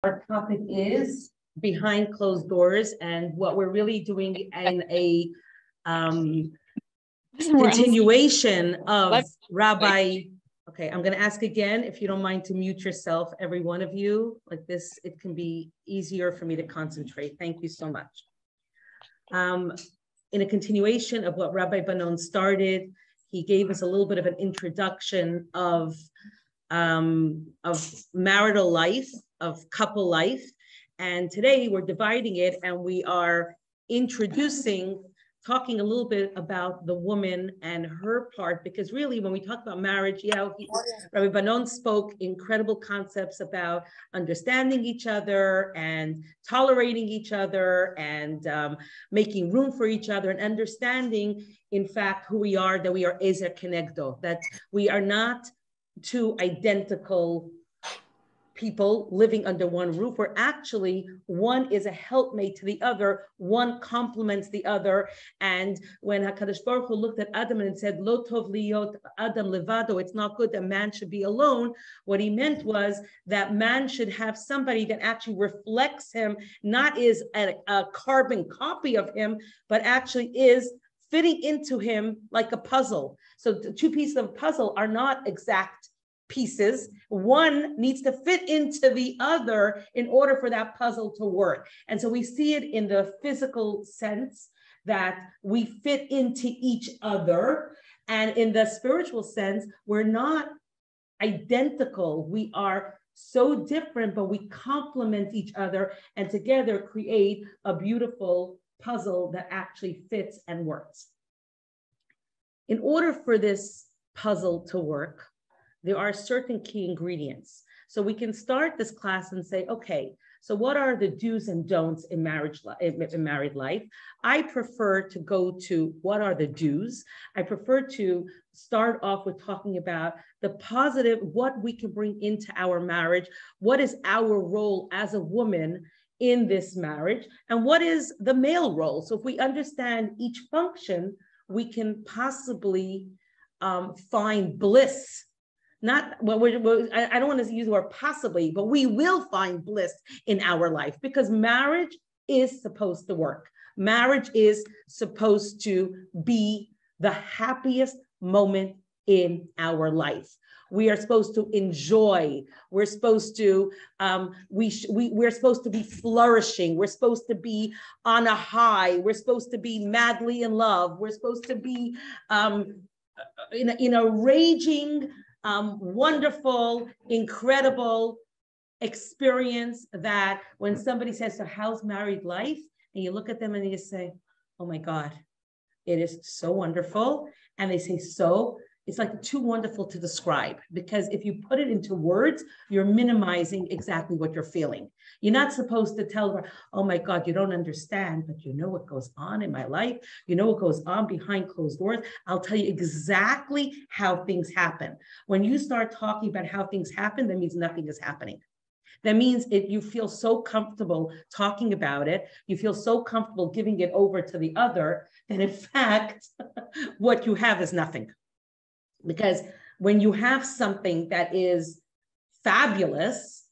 our topic is behind closed doors, and what we're really doing in a continuation of Rabbi. Okay, I'm going to ask again, if you don't mind to mute yourself, every one of you, like this, it can be easier for me to concentrate. Thank you so much. In a continuation of what Rabbi Banon started, he gave us a little bit of an introduction of marital life, of couple life. And today we're dividing it and we are talking a little bit about the woman and her part, because really when we talk about marriage, Rabbi Banon spoke incredible concepts about understanding each other and tolerating each other and making room for each other and understanding, in fact, who we are, that we are Ezer Kenegdo, that we are not two identical people living under one roof, where actually one is a helpmate to the other, one complements the other. And when HaKadosh Baruch Hu looked at Adam and said, Lo tov liot Adam levado, it's not good that man should be alone, what he meant was that man should have somebody that actually reflects him, not is a carbon copy of him, but actually is fitting into him like a puzzle. So the two pieces of a puzzle are not exact pieces. One needs to fit into the other in order for that puzzle to work. And so we see it in the physical sense that we fit into each other. And in the spiritual sense, we're not identical. We are so different, but we complement each other and together create a beautiful puzzle that actually fits and works. In order for this puzzle to work, there are certain key ingredients. So we can start this class and say, okay, so what are the do's and don'ts in marriage, in married life? I prefer to go to what are the do's. I prefer to start off with talking about the positive, what we can bring into our marriage, what is our role as a woman in this marriage, and what is the male role. So if we understand each function, we can possibly find bliss. I don't want to use the word possibly, but we will find bliss in our life, because marriage is supposed to work. Marriage is supposed to be the happiest moment in our life. We are supposed to enjoy. We're supposed to we're supposed to be flourishing. We're supposed to be on a high. We're supposed to be madly in love. We're supposed to be in a raging, wonderful, incredible experience that when somebody says, so how's married life? And you look at them and you say, oh my God, it is so wonderful. And they say, so it's like too wonderful to describe, because if you put it into words, you're minimizing exactly what you're feeling. You're not supposed to tell her, oh my God, you don't understand, but you know what goes on in my life. You know what goes on behind closed doors. I'll tell you exactly how things happen. When you start talking about how things happen, that means nothing is happening. That means you feel so comfortable talking about it. You feel so comfortable giving it over to the other that in fact, what you have is nothing. Because when you have something that is fabulous,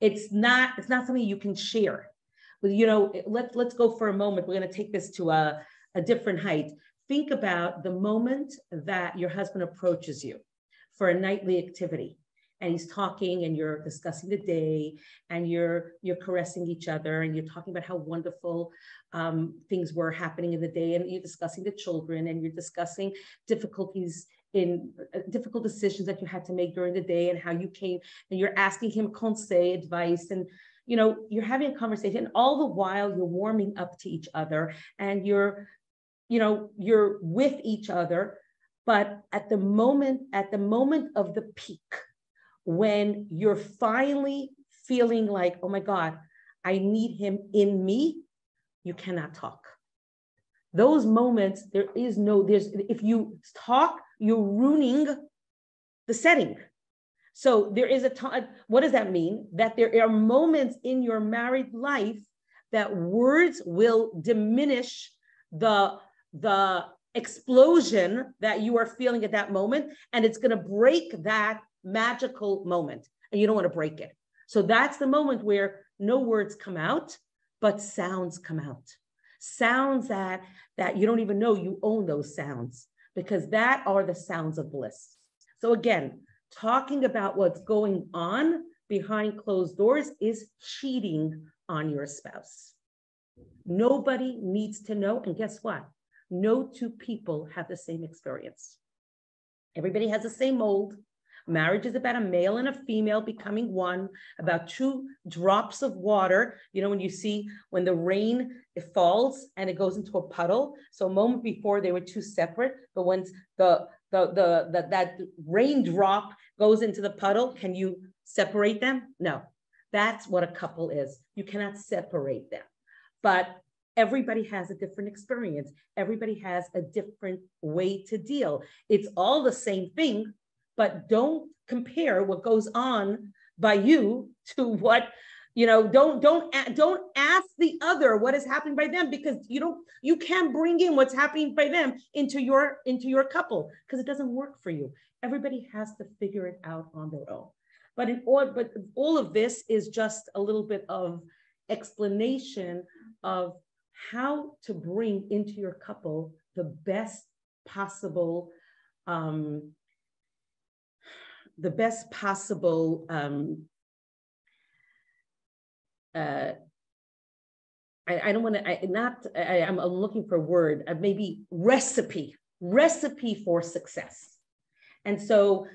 it's not something you can share. But, you know, let's go for a moment. We're going to take this to a different height. Think about the moment that your husband approaches you for a nightly activity, and he's talking and you're discussing the day and you're caressing each other and you're talking about how wonderful things were happening in the day, and you're discussing the children and you're discussing difficulties in difficult decisions that you had to make during the day and how you came, and you're asking him conseil, advice, and you know, you're having a conversation, and all the while you're warming up to each other and you're with each other. But at the moment of the peak, when you're finally feeling like, oh my God, I need him in me, you cannot talk. Those moments, if you talk, you're ruining the setting. So there is a time. What does that mean? That there are moments in your married life that words will diminish the explosion that you are feeling at that moment, and it's going to break that magical moment, and you don't want to break it. So that's the moment where no words come out, but sounds come out. Sounds that you don't even know you own those sounds, because that are the sounds of bliss. So again, talking about what's going on behind closed doors is cheating on your spouse. Nobody needs to know. And guess what? No two people have the same experience. Everybody has the same mold. Marriage is about a male and a female becoming one, about 2 drops of water. You know, when you see when the rain, it falls and it goes into a puddle. So a moment before they were 2 separate, but once that raindrop goes into the puddle, can you separate them? No, that's what a couple is. You cannot separate them. But everybody has a different experience. Everybody has a different way to deal. It's all the same thing, but don't compare what goes on by you to what, you know, don't ask the other what is happening by them, because you can't bring in what's happening by them into your couple, because it doesn't work for you. Everybody has to figure it out on their own. But all of this is just a little bit of explanation of how to bring into your couple the best possible I don't want to, I'm looking for a word, maybe recipe for success. And so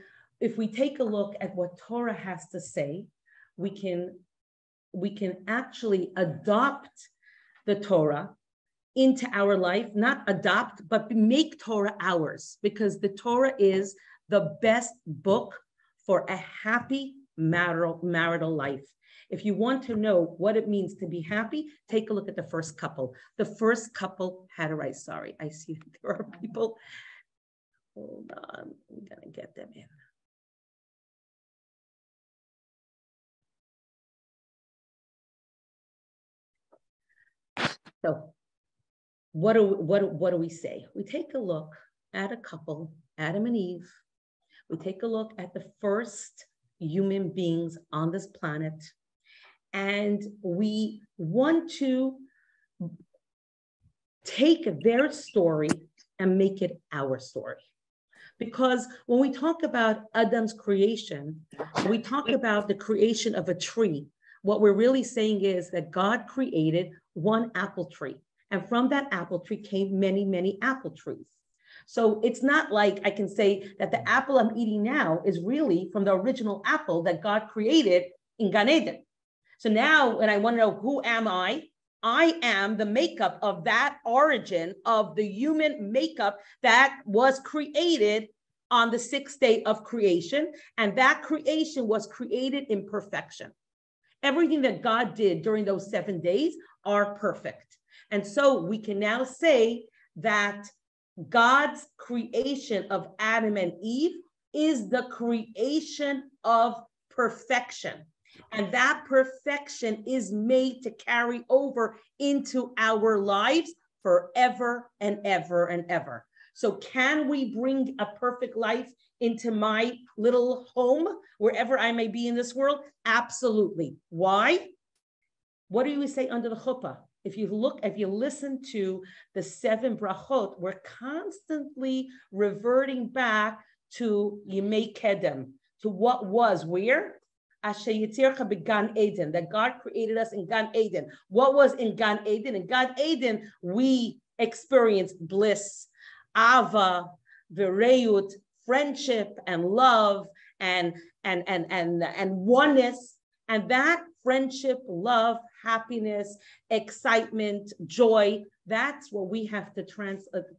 if we take a look at what Torah has to say, we can actually adopt the Torah into our life, not adopt, but make Torah ours, because the Torah is the best book for a happy marital life. If you want to know what it means to be happy, take a look at the first couple. The first couple had a right. Sorry, I see there are people. Hold on, I'm gonna get them in. So what do we say? We take a look at a couple, Adam and Eve. We take a look at the first human beings on this planet, and we want to take their story and make it our story. Because when we talk about Adam's creation, we talk about the creation of a tree. What we're really saying is that God created one apple tree, and from that apple tree came many, many apple trees. So it's not like I can say that the apple I'm eating now is really from the original apple that God created in Gan Eden. So now when I want to know who am I am the makeup of that origin of the human makeup that was created on the 6th day of creation. And that creation was created in perfection. Everything that God did during those 7 days are perfect. And so we can now say that God's creation of Adam and Eve is the creation of perfection. And that perfection is made to carry over into our lives forever and ever and ever. So can we bring a perfect life into my little home, wherever I may be in this world? Absolutely. Why? What do we say under the chuppah? If you listen to the 7 brachot, we're constantly reverting back to Yemei Kedem, to what was where? Asher Yitzircha began Eden, that God created us in Gan Eden. What was in Gan Eden? In Gan Eden, we experienced bliss, ava, vireyut, friendship and love and oneness. And that friendship, love, happiness, excitement, joy, that's what we have to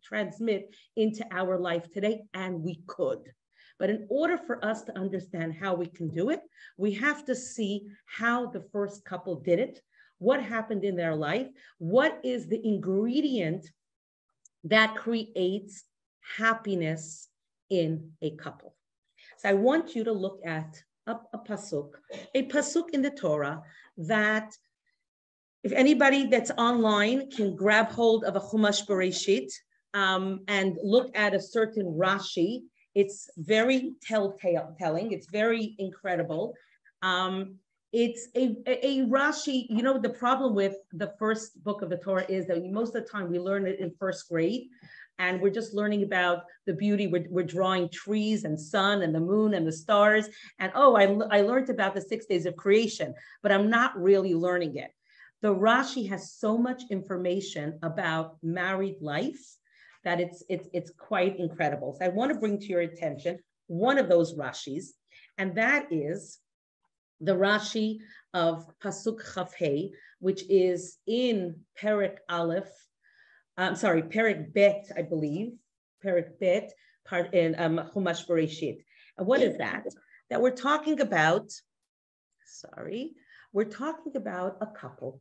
transmit into our life today, and we could. But in order for us to understand how we can do it, we have to see how the first couple did it, what happened in their life, what is the ingredient that creates happiness in a couple. So I want you to look at a pasuk in the Torah that if anybody that's online can grab hold of a Chumash Bereshit and look at a certain Rashi, it's very telling. It's very incredible. It's a Rashi. You know, the problem with the first book of the Torah is that most of the time we learn it in first grade, and we're just learning about the beauty. We're drawing trees and sun and the moon and the stars. And oh, I learned about the 6 days of creation, but I'm not really learning it. The Rashi has so much information about married life that it's quite incredible. So I want to bring to your attention one of those Rashis, and that is the Rashi of Pasuk Chafhei, which is in Perek Aleph, Perek Bet, I believe, Perek Bet, part in Chumash Bereshit. And what is that? That we're talking about, we're talking about a couple,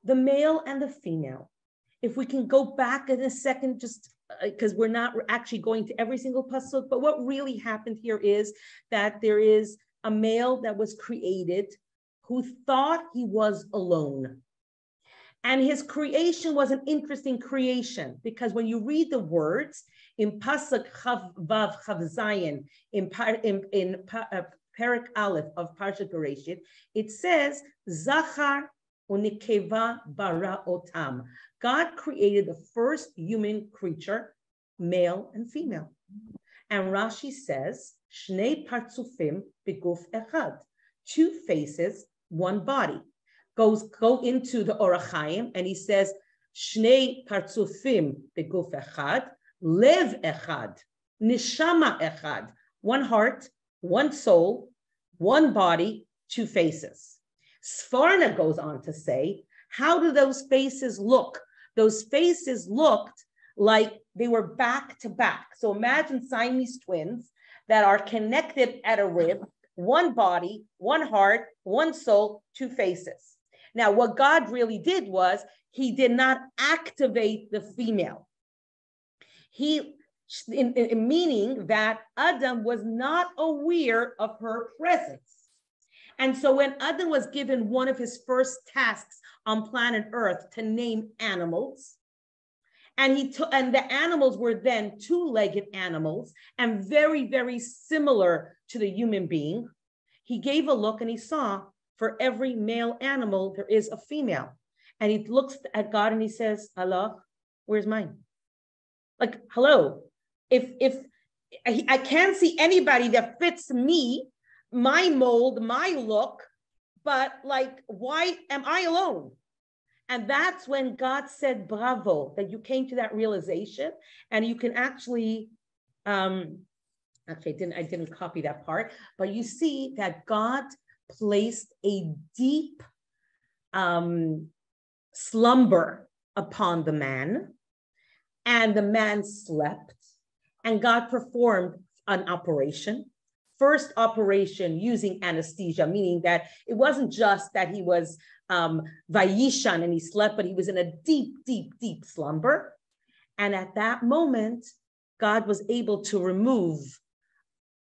the male and the female. If we can go back in a second, just because we're not actually going to every single pasuk, but what really happened here is that there is a male that was created who thought he was alone. And his creation was an interesting creation, because when you read the words in Pasuk Chav Vav Chav Zayin in Perek Aleph of Parshat Bereshit, it says Zachar unikeva bara otam. God created the first human creature, male and female. And Rashi says, Shnei partzufim beguf echad, 2 faces, 1 body. Go into the Orach Chaim, and he says, Shnei partzufim beguf echad, lev echad, nishama echad, 1 heart, 1 soul, 1 body, 2 faces. Sforna goes on to say, how do those faces look? Those faces looked like they were back to back. So imagine Siamese twins that are connected at a rib, 1 body, 1 heart, 1 soul, 2 faces. Now, what God really did was he did not activate the female. Meaning that Adam was not aware of her presence. And so when Adam was given one of his first tasks on planet Earth to name animals, and the animals were then 2-legged animals and very, very similar to the human being, he gave a look and he saw for every male animal, there is a female. And he looks at God and he says, Allah, where's mine? Like, hello, if I can't see anybody that fits me, my mold, my look, but like, why am I alone? And that's when God said, bravo, that you came to that realization. And you can actually, I didn't copy that part, but you see that God placed a deep slumber upon the man, and the man slept, and God performed an operation. First operation using anesthesia, meaning that it wasn't just that he was vayishan and he slept, but he was in a deep, deep, deep slumber. And at that moment, God was able to remove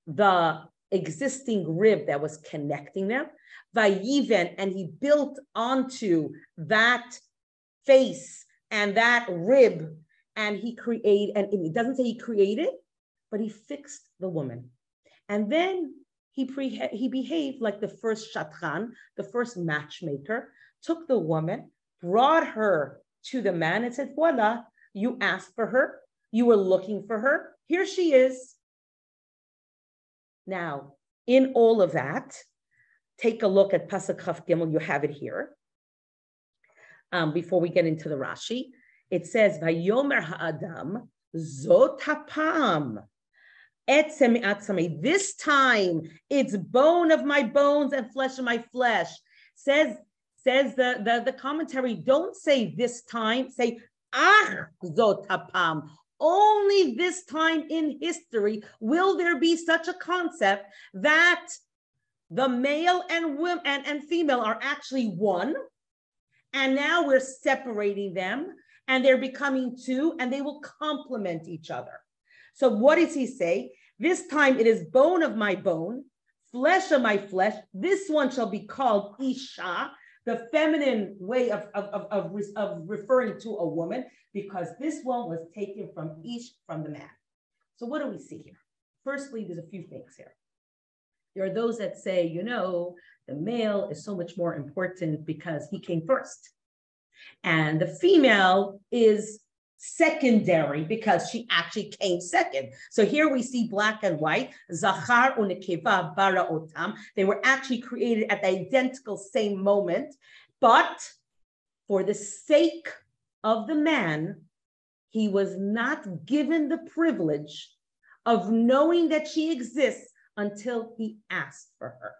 the existing rib that was connecting them, vayiven, and he built onto that face and that rib, and he created, and it doesn't say he created, but he fixed the woman. And then he behaved like the first shatran, the first matchmaker, took the woman, brought her to the man and said, voila, you asked for her, you were looking for her, here she is. Now, in all of that, take a look at Pasuk Chaf Gimel, you have it here. Before we get into the Rashi, it says, Vayomer ha'adam zot hapam. This time it's bone of my bones and flesh of my flesh. Says the commentary, don't say this time, say ach zot hapam. Only this time in history will there be such a concept that the male and women and female are actually one, and now we're separating them and they're becoming 2, and they will complement each other. So what does he say? This time it is bone of my bone, flesh of my flesh. This one shall be called Isha, the feminine way of referring to a woman, because this one was taken from Ish, from the man. So what do we see here? Firstly, there's a few things here. There are those that say, The male is so much more important because he came first. And the female is secondary because she actually came second. So here we see black and white, Zachar unekeva bara otam. They were actually created at the identical same moment, but for the sake of the man, he was not given the privilege of knowing that she exists until he asked for her.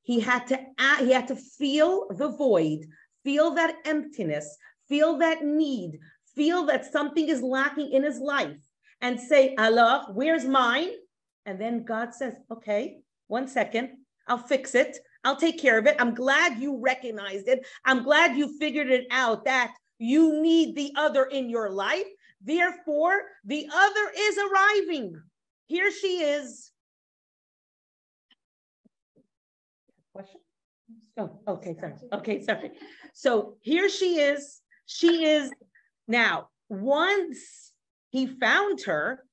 He had to feel the void, feel that emptiness, feel that need, feel that something is lacking in his life, and say, Allah, where's mine? And then God says, okay, 1 second, I'll fix it. I'll take care of it. I'm glad you recognized it. I'm glad you figured it out that you need the other in your life. Therefore, the other is arriving. Here she is. Question? Oh, okay, sorry. Okay, sorry. So here she is. She is now, once he found her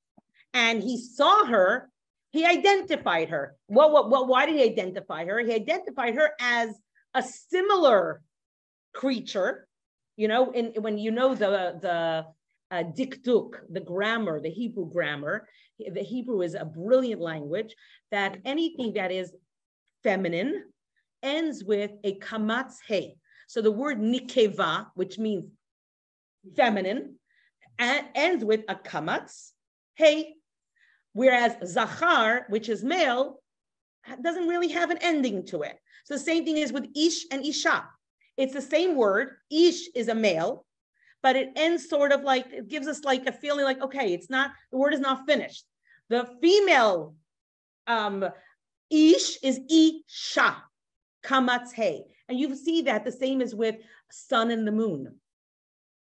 and he saw her, he identified her. Well, why did he identify her? He identified her as a similar creature. You know, when you know the dikduk, the grammar, the Hebrew grammar, the Hebrew is a brilliant language that anything that is feminine ends with a kamatz hey. So the word nikeva, which means feminine, ends with a kamatz hey, whereas zachar, which is male, doesn't really have an ending to it. So the same thing is with ish and isha. It's the same word. Ish is a male, but it ends sort of like, it gives us like a feeling like, okay, it's not, the word is not finished. The female ish is isha, kamatz hey. And you see that the same is with sun and the moon.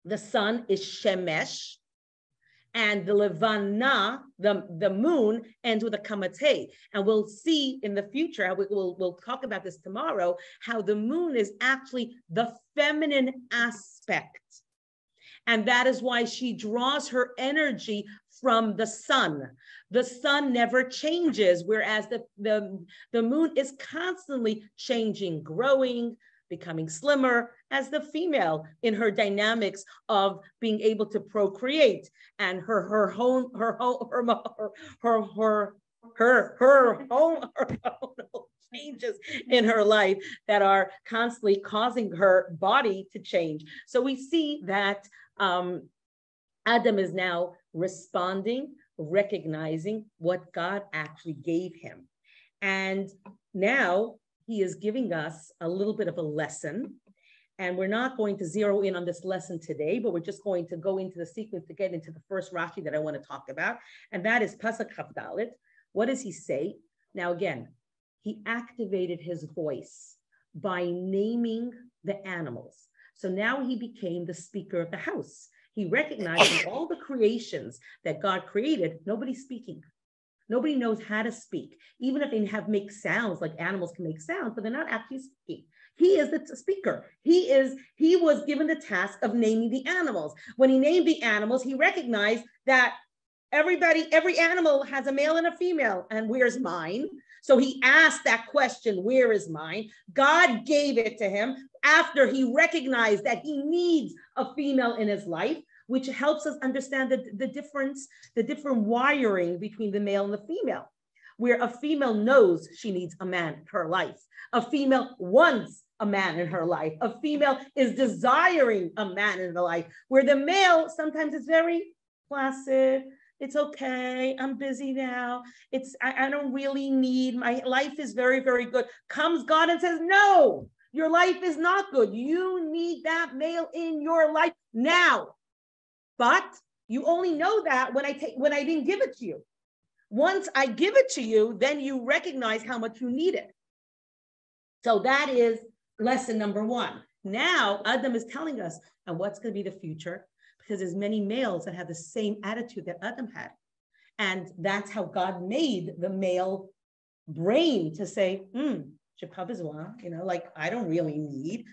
The sun is shemesh, and the levana, the moon, ends with a kamatz hey. And we'll see in the future, we'll talk about this tomorrow, how the moon is actually the feminine aspect. And that is why she draws her energy from the sun. The sun never changes, whereas the moon is constantly changing, growing, becoming slimmer as the female in her dynamics of being able to procreate, and her changes in her life that are constantly causing her body to change. So we see that Adam is now responding, recognizing what God actually gave him. And now he is giving us a little bit of a lesson. And we're not going to zero in on this lesson today, but we're just going to go into the sequence to get into the first Rashi that I want to talk about. And that is Pasuk Chaf Dalet. What does he say? Now, again, he activated his voice by naming the animals. So now he became the speaker of the house. He recognized in all the creations that God created, nobody's speaking. Nobody knows how to speak. Even if they make sounds, like animals can make sounds, but they're not actually speaking. He is the speaker. He was given the task of naming the animals. When he named the animals, he recognized that every animal has a male and a female, and where's mine? So he asked that question, where is mine? God gave it to him after he recognized that he needs a female in his life, which helps us understand the different wiring between the male and the female, where a female knows she needs a man in her life. A female wants a man in her life. A female is desiring a man in her life, where the male sometimes is very placid. It's okay, I'm busy now. I don't really need, my life is very, very good. Comes God and says, no, your life is not good. You need that male in your life now. But you only know that when I didn't give it to you. Once I give it to you, then you recognize how much you need it. So that is lesson number one. Now Adam is telling us, and what's going to be the future? Because there's many males that have the same attitude that Adam had. And that's how God made the male brain to say, like, I don't really need.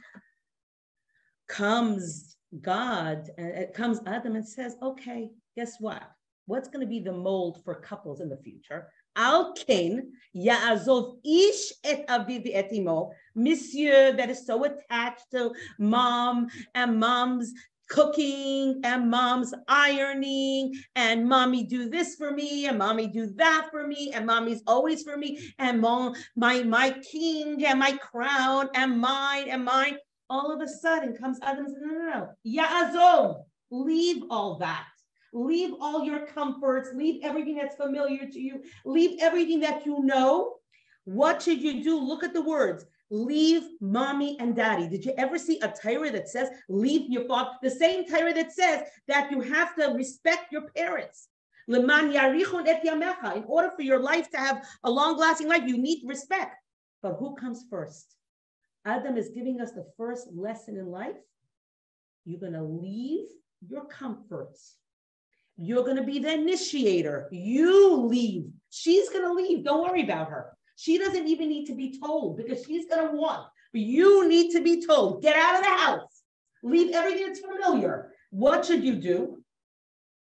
Comes God, and it comes Adam and says, okay, guess what? What's going to be the mold for couples in the future? Al Kain, Ya'azov ish et aviv et imo. Monsieur that is so attached to mom and mom's cooking and mom's ironing and mommy do this for me and mommy do that for me and mommy's always for me and mom, my king and my crown and mine. All of a sudden comes Adam and says, no. Ya'azov, leave all that. Leave all your comforts, leave everything that's familiar to you, leave everything that you know. What should you do? Look at the words. Leave mommy and daddy. Did you ever see a Torah that says leave your father? The same Torah that says that you have to respect your parents. In order for your life to have a long-lasting life, you need respect. But who comes first? Adam is giving us the first lesson in life. You're going to leave your comforts. You're going to be the initiator. You leave. She's going to leave. Don't worry about her. She doesn't even need to be told because she's going to want. But you need to be told. Get out of the house. Leave everything that's familiar. What should you do?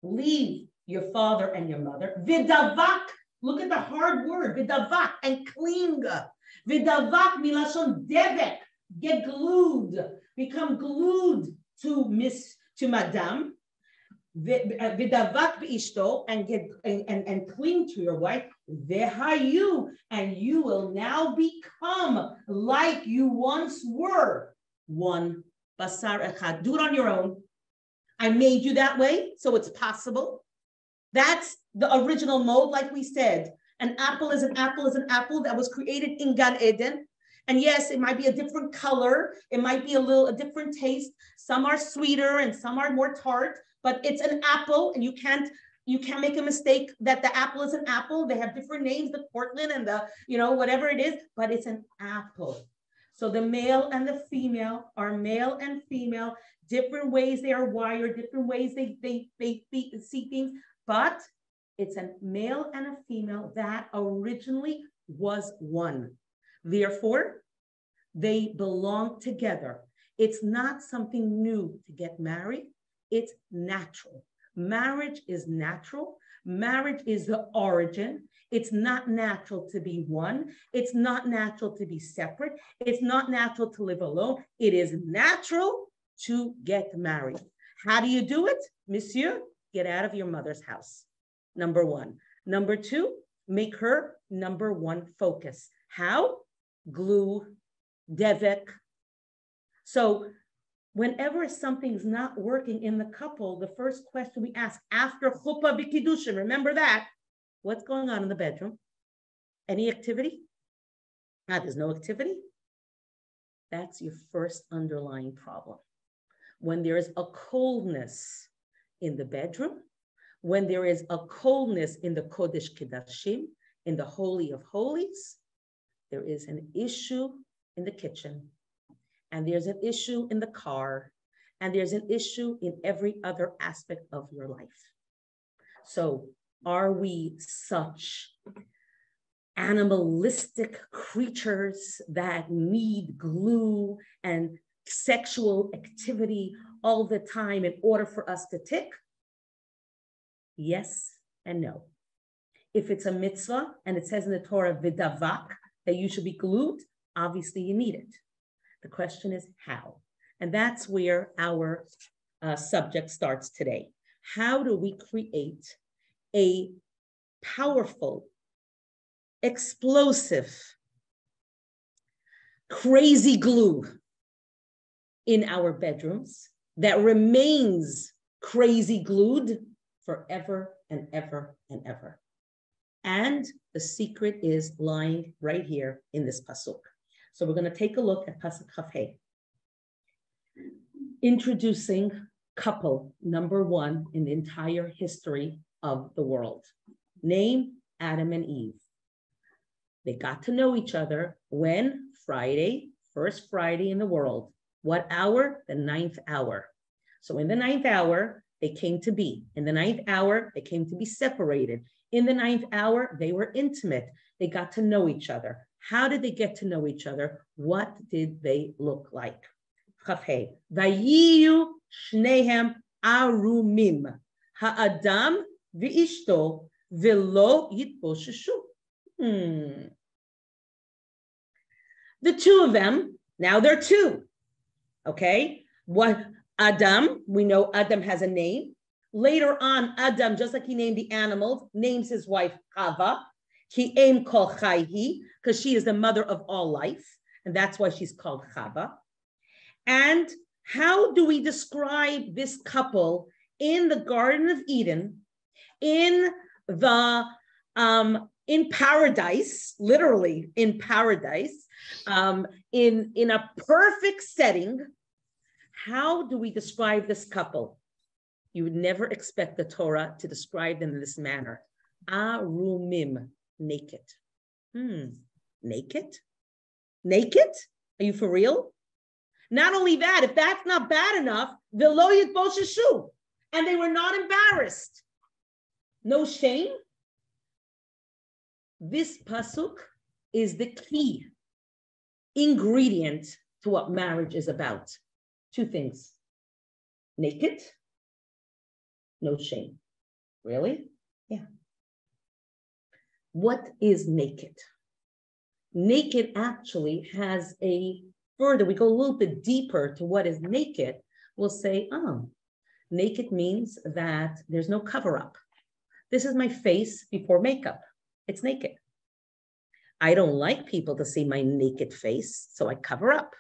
Leave your father and your mother. Vidavak. Look at the hard word. Vidavak and klinga. Vidavak milashon devek. Get glued. Become glued to madame. Vidavak beishto and get and cling to your wife. Vehayu, and you will now become like you once were. One basar echad. Do it on your own. I made you that way, so it's possible. That's the original mode, like we said. An apple is an apple is an apple that was created in Gan Eden. And yes, it might be a different color. It might be a different taste. Some are sweeter and some are more tart. But it's an apple, and you can't make a mistake that the apple is an apple. They have different names, the Portland and the, whatever it is, but it's an apple. So the male and the female are male and female, different ways they are wired, different ways they see things, but it's a male and a female that originally was one. Therefore, they belong together. It's not something new to get married. It's natural. Marriage is natural. Marriage is the origin. It's not natural to be one. It's not natural to be separate. It's not natural to live alone. It is natural to get married. How do you do it? Monsieur, get out of your mother's house. Number one. Number two, make her number one focus. How? Glue, devek. So whenever something's not working in the couple, the first question we ask after chuppah v'kiddushin, remember that, what's going on in the bedroom? Any activity? There's no activity. That's your first underlying problem. When there is a coldness in the bedroom, when there is a coldness in the Kodesh Kedashim, in the Holy of Holies, there is an issue in the kitchen. And there's an issue in the car, and there's an issue in every other aspect of your life. So are we such animalistic creatures that need glue and sexual activity all the time in order for us to tick? Yes and no. If it's a mitzvah and it says in the Torah, vidavak, that you should be glued, obviously you need it. The question is how. And that's where our subject starts today. How do we create a powerful, explosive, crazy glue in our bedrooms that remains crazy glued forever and ever and ever? And the secret is lying right here in this pasuk. So we're going to take a look at Pasuk Chafei. Introducing couple number one in the entire history of the world. Name, Adam and Eve. They got to know each other when? Friday, first Friday in the world. What hour? The 9th hour. So in the 9th hour, they came to be. In the 9th hour, they came to be separated. In the 9th hour, they were intimate. They got to know each other. How did they get to know each other? What did they look like? Chafei. Vayiyu shnehem arumim. Ha'adam v'ishto v'lo yitbosheshu. The two of them, now they're two, okay? What Adam, we know Adam has a name. Later on, Adam, just like he named the animals, names his wife Chava. Ki em kol chayhi, because she is the mother of all life, and that's why she's called Chava. And how do we describe this couple in the Garden of Eden, in paradise, literally in paradise, in a perfect setting? How do we describe this couple? You would never expect the Torah to describe them in this manner. Arumim, naked. Naked? Naked? Are you for real? Not only that, if that's not bad enough, v'lo yitbosheshu, and they were not embarrassed. No shame. This pasuk is the key ingredient to what marriage is about. Two things. Naked, no shame. Really? Yeah. What is naked? Naked actually has a further, we go a little bit deeper to what is naked. We'll say, naked means that there's no cover up. This is my face before makeup. It's naked. I don't like people to see my naked face, so I cover up.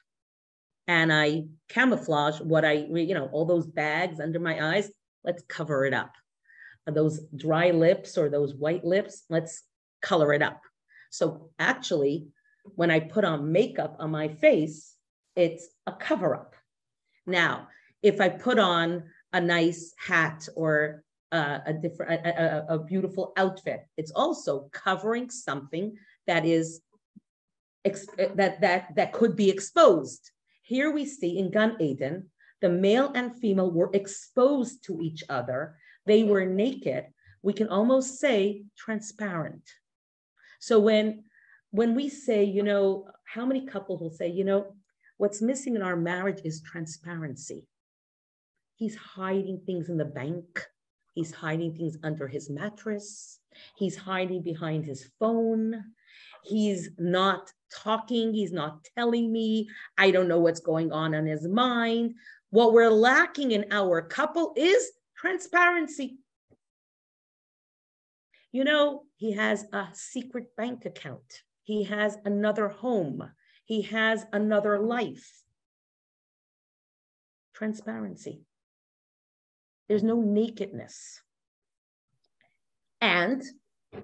And I camouflage what all those bags under my eyes, let's cover it up. Those dry lips or those white lips, let's color it up. So actually, when I put on makeup on my face, it's a cover up. Now, if I put on a nice hat or a beautiful outfit, it's also covering something that is that could be exposed. Here we see in Gan Eden, the male and female were exposed to each other. They were naked. We can almost say transparent. So when we say, how many couples will say, what's missing in our marriage is transparency. He's hiding things in the bank. He's hiding things under his mattress. He's hiding behind his phone. He's not talking. He's not telling me. I don't know what's going on in his mind. What we're lacking in our couple is transparency. He has a secret bank account. He has another home. He has another life. Transparency. There's no nakedness. And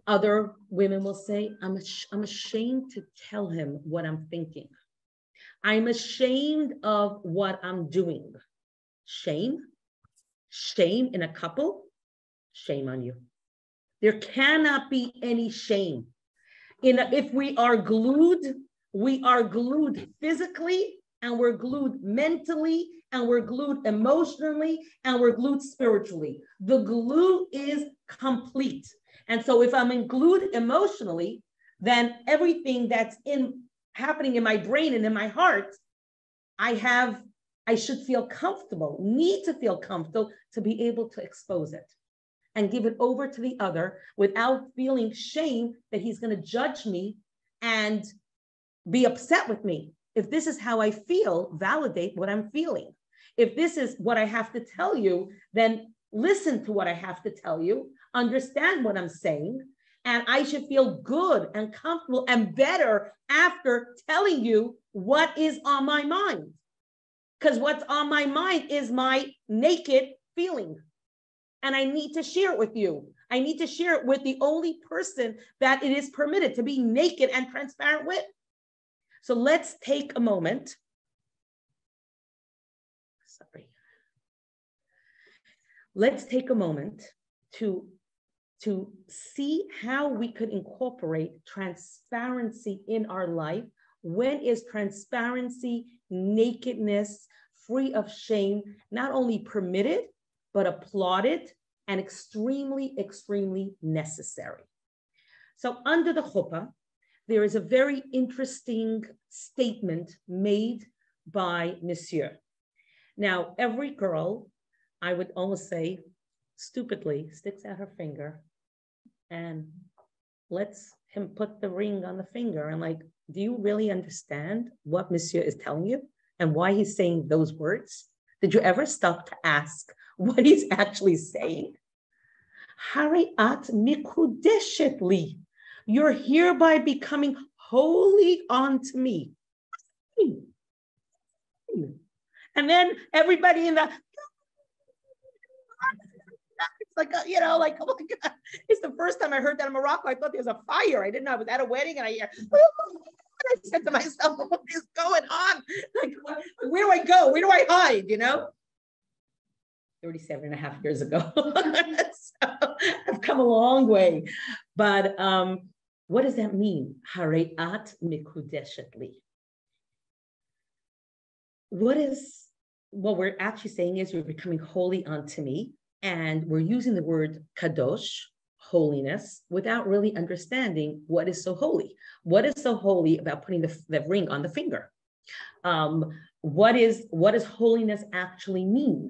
other women will say, I'm ashamed to tell him what I'm thinking. I'm ashamed of what I'm doing. Shame? Shame in a couple? Shame on you. There cannot be any shame. If we are glued physically, and we're glued mentally, and we're glued emotionally, and we're glued spiritually. The glue is complete. And so if I'm glued emotionally, then everything that's happening in my brain and in my heart, I should feel comfortable, need to feel comfortable to be able to expose it and give it over to the other without feeling shame that he's going to judge me and be upset with me. If this is how I feel, validate what I'm feeling. If this is what I have to tell you, then listen to what I have to tell you, understand what I'm saying, and I should feel good and comfortable and better after telling you what is on my mind. Because what's on my mind is my naked feeling. And I need to share it with you. I need to share it with the only person that it is permitted to be naked and transparent with. So let's take a moment. Let's take a moment to see how we could incorporate transparency in our life. When is transparency, nakedness, free of shame, not only permitted, but applauded and extremely, extremely necessary? So under the chuppah, there is a very interesting statement made by Monsieur. Now, every girl, I would almost say, stupidly, sticks out her finger and lets him put the ring on the finger and like, do you really understand what Monsieur is telling you and why he's saying those words? Did you ever stop to ask what he's actually saying? Hariat mikudeshetli. You're hereby becoming holy unto me. And then everybody in the, it's like, like, oh my God. It's the first time I heard that in Morocco. I thought there was a fire. I didn't know. I was at a wedding and I said to myself, what is going on? Like, where do I go? Where do I hide? 37 and a half years ago. So I've come a long way. But what does that mean? Hareat mikudeshetli. What we're actually saying is you're becoming holy unto me. And we're using the word kadosh, holiness, without really understanding what is so holy. What is so holy about putting the ring on the finger? What does holiness actually mean?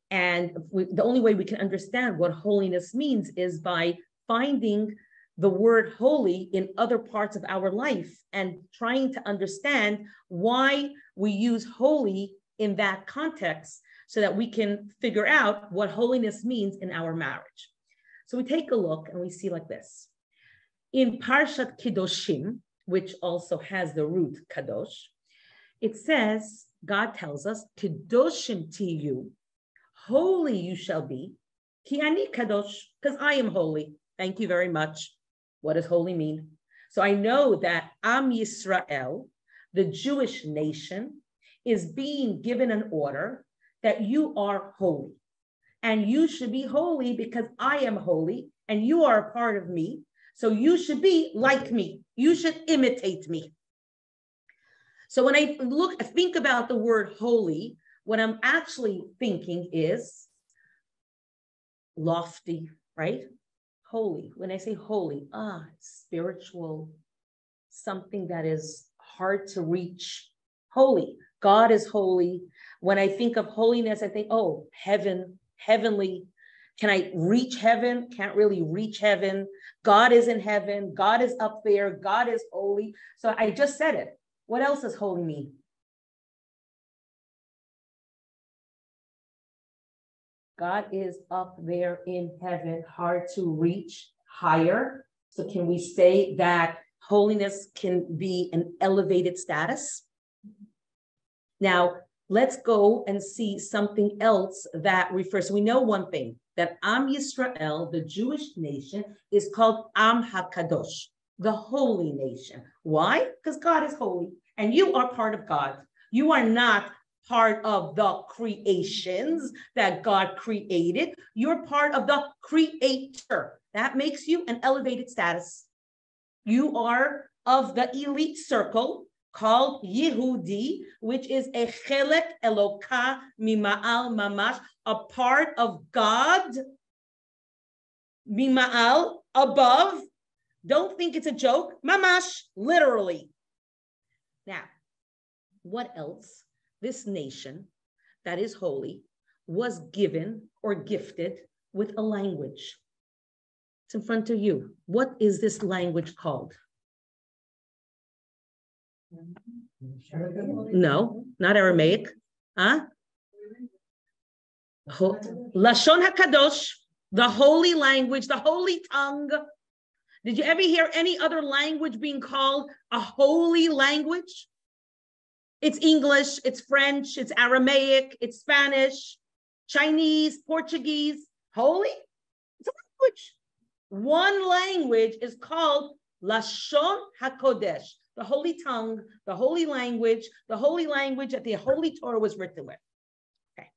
And the only way we can understand what holiness means is by finding the word holy in other parts of our life and trying to understand why we use holy in that context so that we can figure out what holiness means in our marriage. So we take a look and we see like this. In Parshat Kedoshim, which also has the root kadosh, it says, God tells us, Kedoshim tiyu, holy you shall be, ki ani kadosh, because I am holy. Thank you very much. What does holy mean? So I know that Am Yisrael, the Jewish nation, is being given an order that you are holy. And you should be holy because I am holy and you are a part of me. So you should be like me. You should imitate me. So when I think about the word holy, what I'm actually thinking is lofty, right? Holy. When I say holy, spiritual, something that is hard to reach. Holy. God is holy. When I think of holiness, I think, oh, heaven, heavenly. Can I reach heaven? Can't really reach heaven. God is in heaven. God is up there. God is holy. So I just said it. What else does holy mean? God is up there in heaven, hard to reach, higher. So can we say that holiness can be an elevated status? Now, let's go and see something else that refers. So we know one thing, that Am Yisrael, the Jewish nation, is called Am HaKadosh, the holy nation. Why? Because God is holy, and you are part of God. You are not part of the creations that God created. You're part of the Creator. That makes you an elevated status. You are of the elite circle called Yehudi, which is a chelek eloka mima'al mamash, a part of God, mima'al, above. Don't think it's a joke, mamash, literally. Now, what else? This nation that is holy was given or gifted with a language. It's in front of you. What is this language called? No, not Aramaic. Huh? Lashon HaKadosh, the holy language, the holy tongue. Did you ever hear any other language being called a holy language? It's English, it's French, it's Aramaic, it's Spanish, Chinese, Portuguese. Holy? It's a language. One language is called Lashon HaKodesh, the holy tongue, the holy language that the Holy Torah was written with. Okay.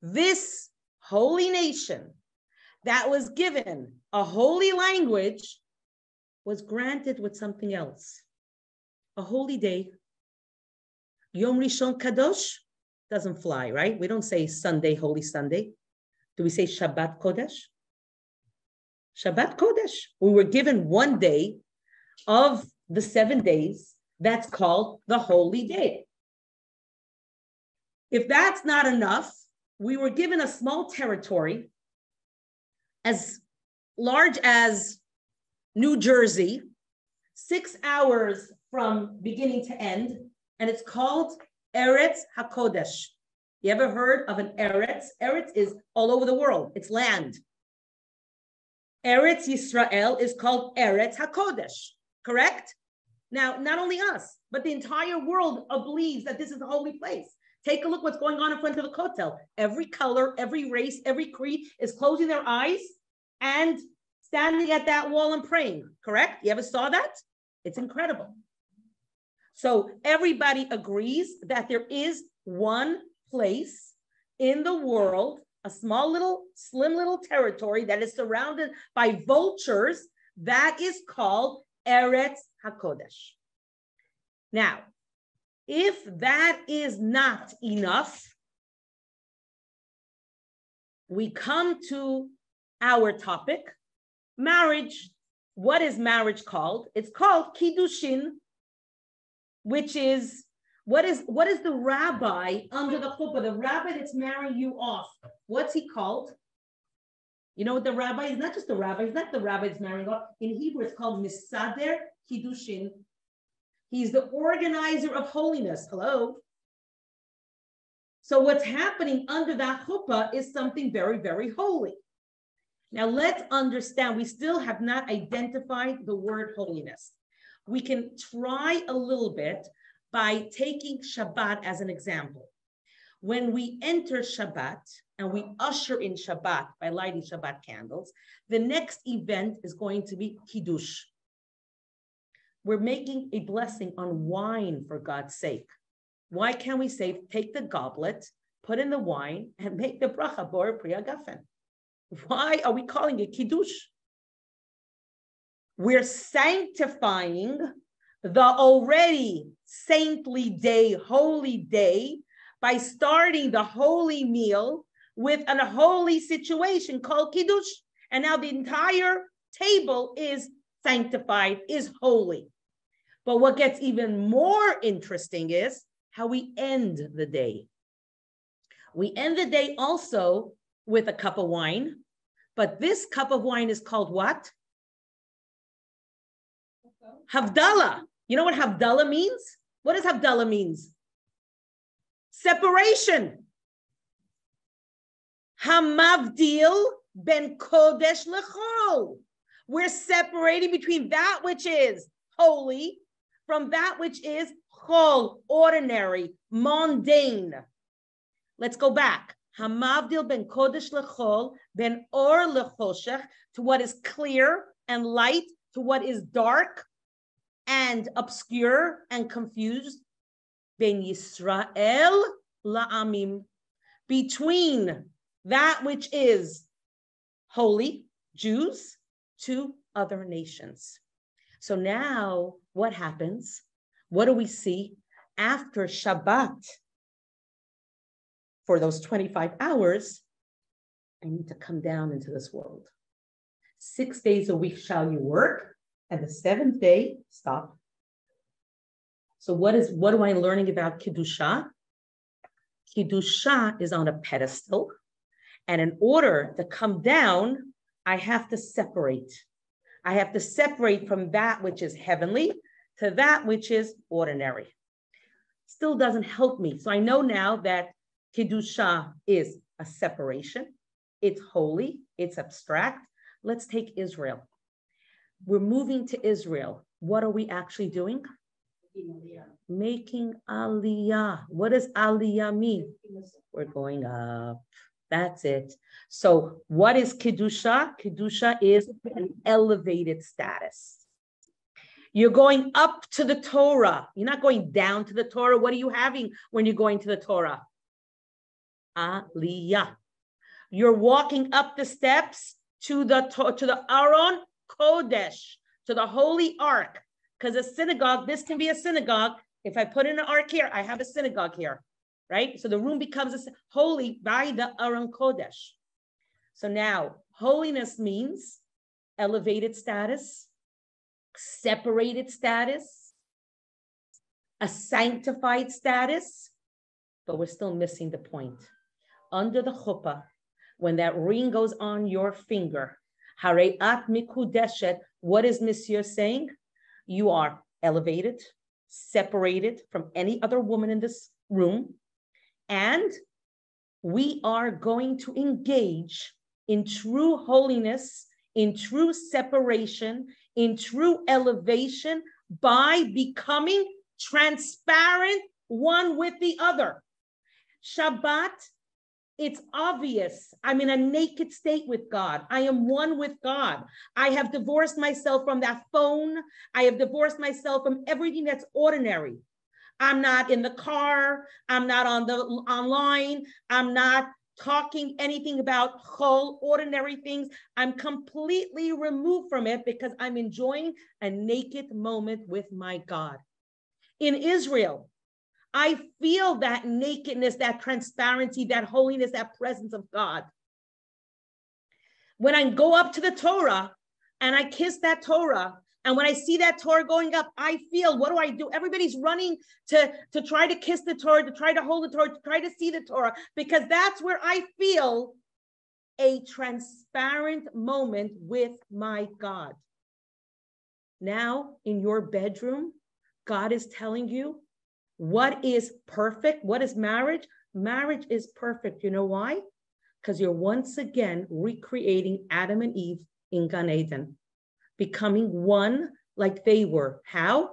This holy nation that was given a holy language was granted with something else. A holy day. Yom Rishon Kadosh doesn't fly, right? We don't say Sunday, Holy Sunday. Do we say Shabbat Kodesh? Shabbat Kodesh. We were given one day of the 7 days that's called the holy day. If that's not enough, we were given a small territory as large as New Jersey, 6 hours from beginning to end, and it's called Eretz HaKodesh. You ever heard of an Eretz? Eretz is all over the world. It's land. Eretz Yisrael is called Eretz HaKodesh, correct? Now, not only us, but the entire world believes that this is a holy place. Take a look what's going on in front of the Kotel. Every color, every race, every creed is closing their eyes and standing at that wall and praying, correct? You ever saw that? It's incredible. So everybody agrees that there is one place in the world, a small little, slim little territory that is surrounded by vultures that is called Eretz HaKodesh. Now, if that is not enough, we come to our topic, marriage. What is marriage called? It's called Kiddushin, which is, what is the rabbi under the chuppah, the rabbi that's marrying you off? What's he called? You know what the rabbi is? Not just the rabbi, he's not the rabbi that's marrying off. In Hebrew, it's called Misader Kiddushin. He's the organizer of holiness. Hello? So what's happening under that chuppah is something very, very holy. Now let's understand, we still have not identified the word holiness. We can try a little bit by taking Shabbat as an example. When we enter Shabbat and we usher in Shabbat by lighting Shabbat candles, the next event is going to be Kiddush. We're making a blessing on wine, for God's sake. Why can't we say, take the goblet, put in the wine, and make the bracha bor priya gafen? Why are we calling it Kiddush? We're sanctifying the already saintly day, holy day, by starting the holy meal with a holy situation called Kiddush. And now the entire table is sanctified, is holy. But what gets even more interesting is how we end the day. We end the day also with a cup of wine, but this cup of wine is called what? Havdalah. You know what Havdalah means? What does Havdalah means? Separation. Hamavdil ben kodesh lechol. We're separating between that which is holy from that which is chol, ordinary, mundane. Let's go back. Hamavdil ben kodesh lechol, ben or lechoshech, to what is clear and light, to what is dark and obscure and confused. Ben Yisrael la'amim, between that which is holy, Jews, to other nations. So now what happens? What do we see after Shabbat? For those 25 hours, I need to come down into this world. 6 days a week shall you work, and the 7th day, stop. So what am I learning about Kiddusha? Kiddusha is on a pedestal, and in order to come down, I have to separate. I have to separate from that which is heavenly to that which is ordinary. Still doesn't help me. So I know now that Kiddusha is a separation. It's holy, it's abstract. Let's take Israel. We're moving to Israel. What are we actually doing? Making aliyah. What does aliyah mean? We're going up. That's it. So what is Kiddusha? Kiddusha is an elevated status. You're going up to the Torah. You're not going down to the Torah. What are you having when you're going to the Torah? Aliyah. You're walking up the steps to the Aron Kodesh, to the Holy Ark. Because a synagogue, this can be a synagogue. If I put in an ark here, I have a synagogue here, right? So the room becomes holy by the Aron Kodesh. So now, holiness means elevated status, separated status, a sanctified status, but we're still missing the point. Under the chuppah, when that ring goes on your finger, Hareat mikudeshet, What is Monsieur saying? You are elevated, separated from any other woman in this room, and we are going to engage in true holiness, in true separation, in true elevation by becoming transparent one with the other. Shabbat, it's obvious. I'm in a naked state with God. I am one with God. I have divorced myself from that phone. I have divorced myself from everything that's ordinary. I'm not in the car. I'm not online. I'm not talking anything about whole ordinary things. I'm completely removed from it because I'm enjoying a naked moment with my God. In Israel, I feel that nakedness, that transparency, that holiness, that presence of God. When I go up to the Torah and I kiss that Torah, and when I see that Torah going up, I feel, what do I do? Everybody's running to try to kiss the Torah, to try to hold the Torah, to try to see the Torah, because that's where I feel a transparent moment with my God. Now, in your bedroom, God is telling you what is perfect. What is marriage? Marriage is perfect. You know why? Because you're once again recreating Adam and Eve in Gan Eden, becoming one like they were. How?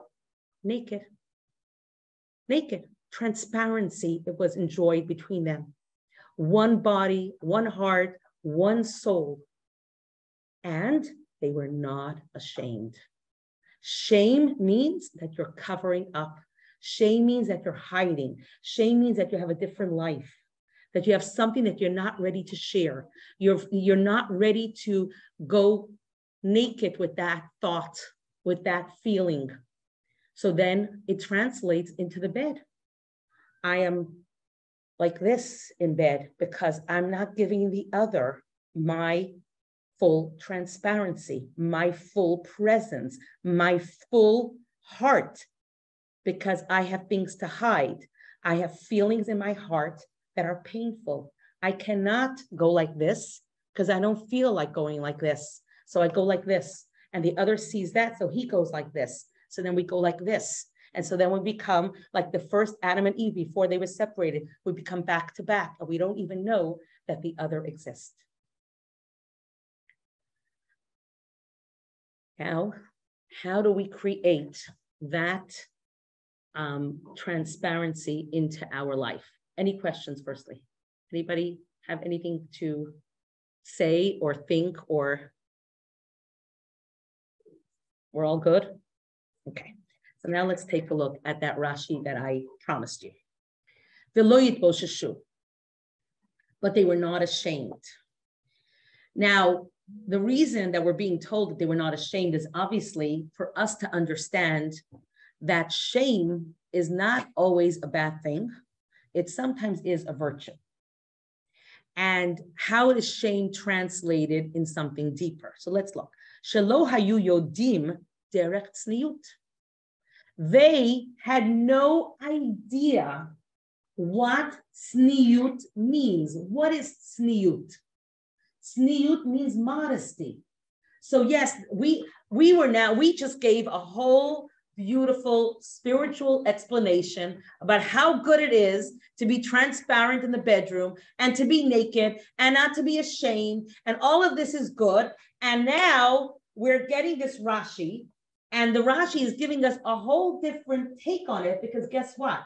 Naked. Naked. Transparency that was enjoyed between them. One body, one heart, one soul. And they were not ashamed. Shame means that you're covering up. Shame means that you're hiding. Shame means that you have a different life, that you have something that you're not ready to share. You're not ready to go naked with that thought, with that feeling. So then it translates into the bed. I am like this in bed because I'm not giving the other my full transparency, my full presence, my full heart, because I have things to hide. I have feelings in my heart that are painful. I cannot go like this because I don't feel like going like this. So I go like this, and the other sees that, so he goes like this. So then we go like this. And so then we become like the first Adam and Eve before they were separated. We become back to back, and we don't even know that the other exists. Now, how do we create that transparency into our life? Any questions, firstly? Anybody have anything to say or think, or we're all good? Okay, so now let's take a look at that Rashi that I promised you. But they were not ashamed. Now, the reason that we're being told that they were not ashamed is obviously for us to understand that shame is not always a bad thing. It sometimes is a virtue. And how is shame translated in something deeper? So let's look. Shelo hayu yodim derech tzniut. They had no idea what tzniut means. What is tzniut? Tzniut means modesty. So yes, we just gave a whole beautiful spiritual explanation about how good it is to be transparent in the bedroom and to be naked and not to be ashamed. And all of this is good. And now we're getting this Rashi, and the Rashi is giving us a whole different take on it, because guess what?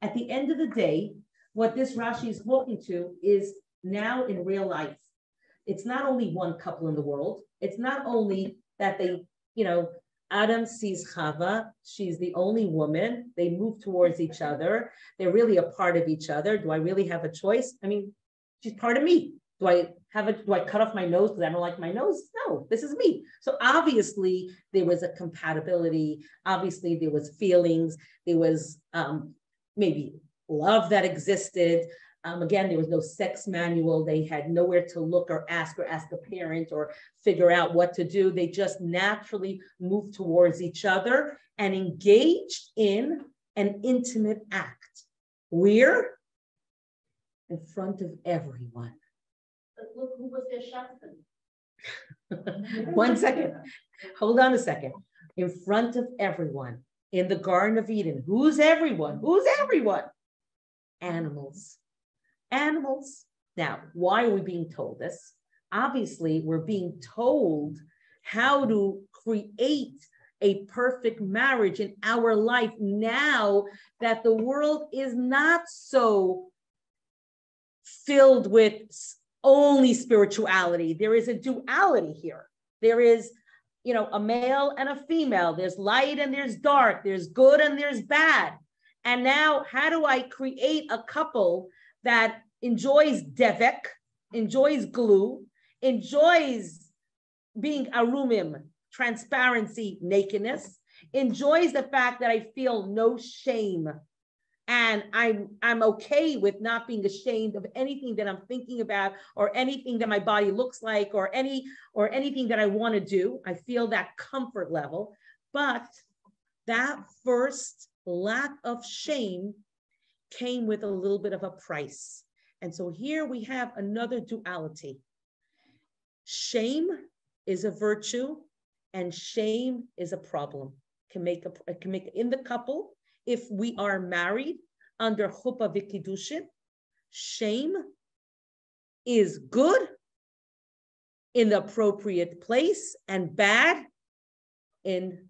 At the end of the day, what this Rashi is quoting to is now in real life. It's not only one couple in the world. It's not only that they, Adam sees Chava, she's the only woman. They move towards each other. They're really a part of each other. Do I really have a choice? I mean, she's part of me. Do I cut off my nose because I don't like my nose? No, this is me. So obviously there was a compatibility. Obviously there was feelings. There was maybe love that existed. Again, there was no sex manual. They had nowhere to look or ask a parent or figure out what to do. They just naturally moved towards each other and engaged in an intimate act. Where? In front of everyone. But look who was their shotgun. 1 second. Hold on a second. In front of everyone in the Garden of Eden. Who's everyone? Who's everyone? Animals. Animals. Now, why are we being told this? Obviously, we're being told how to create a perfect marriage in our life now that the world is not so filled with only spirituality. There is a duality here. There is, a male and a female. There's light and there's dark. There's good and there's bad. And now, how do I create a couple that enjoys devek, enjoys glue, enjoys being arumim, transparency, nakedness, enjoys the fact that I feel no shame, and I'm okay with not being ashamed of anything that I'm thinking about or anything that my body looks like or anything that I want to do. I feel that comfort level, but that first lack of shame came with a little bit of a price. And so here we have another duality. Shame is a virtue and shame is a problem. Can make in the couple, if we are married under chuppah v'kiddushin, shame is good in the appropriate place and bad in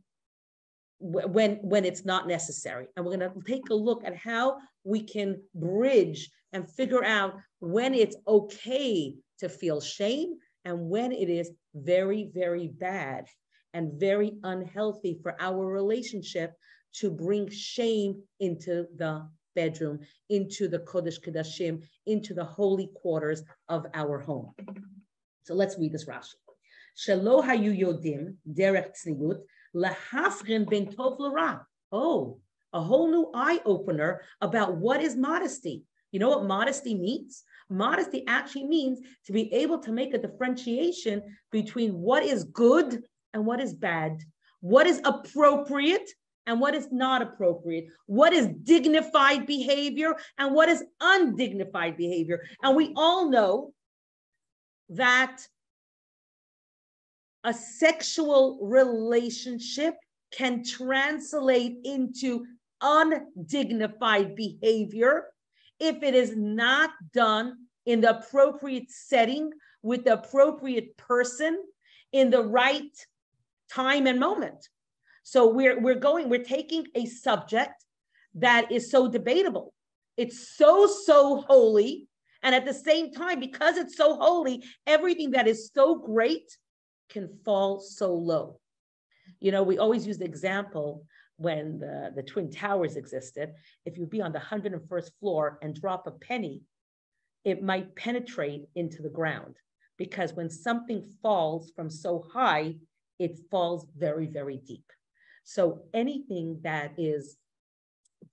when it's not necessary. And we're going to take a look at how we can bridge and figure out when it's okay to feel shame and when it is very, very bad and very unhealthy for our relationship to bring shame into the bedroom, into the Kodesh Kodashim, into the holy quarters of our home. So let's read this Rashi. Shelo hayu yodim derech tzniut lahafrin ben tov l'ra. Oh, a whole new eye-opener about what is modesty. You know what modesty means? Modesty actually means to be able to make a differentiation between what is good and what is bad, what is appropriate and what is not appropriate, what is dignified behavior and what is undignified behavior. And we all know that a sexual relationship can translate into undignified behavior if it is not done in the appropriate setting with the appropriate person in the right time and moment. So we're taking a subject that is so debatable. It's so holy. And at the same time, because it's so holy, everything that is so great can fall so low. We always use the example when the Twin Towers existed. If you'd be on the 101st floor and drop a penny, it might penetrate into the ground, because when something falls from so high, it falls very, very deep. So anything that is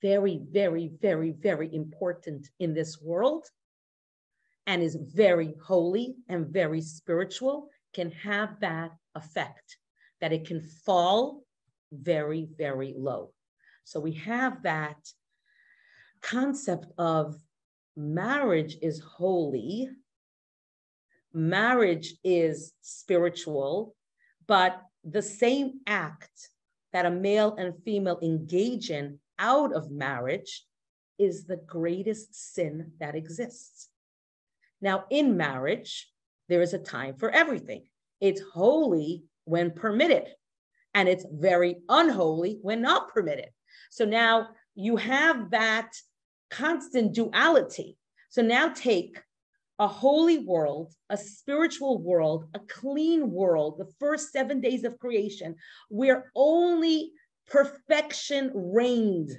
very, very, very, very important in this world and is very holy and very spiritual can have that effect, that it can fall very, very low. So we have that concept of marriage is holy, marriage is spiritual, but the same act that a male and female engage in out of marriage is the greatest sin that exists. Now, in marriage, there is a time for everything. It's holy when permitted, and it's very unholy when not permitted. So now you have that constant duality. So now take a holy world, a spiritual world, a clean world, the first 7 days of creation, where only perfection reigned.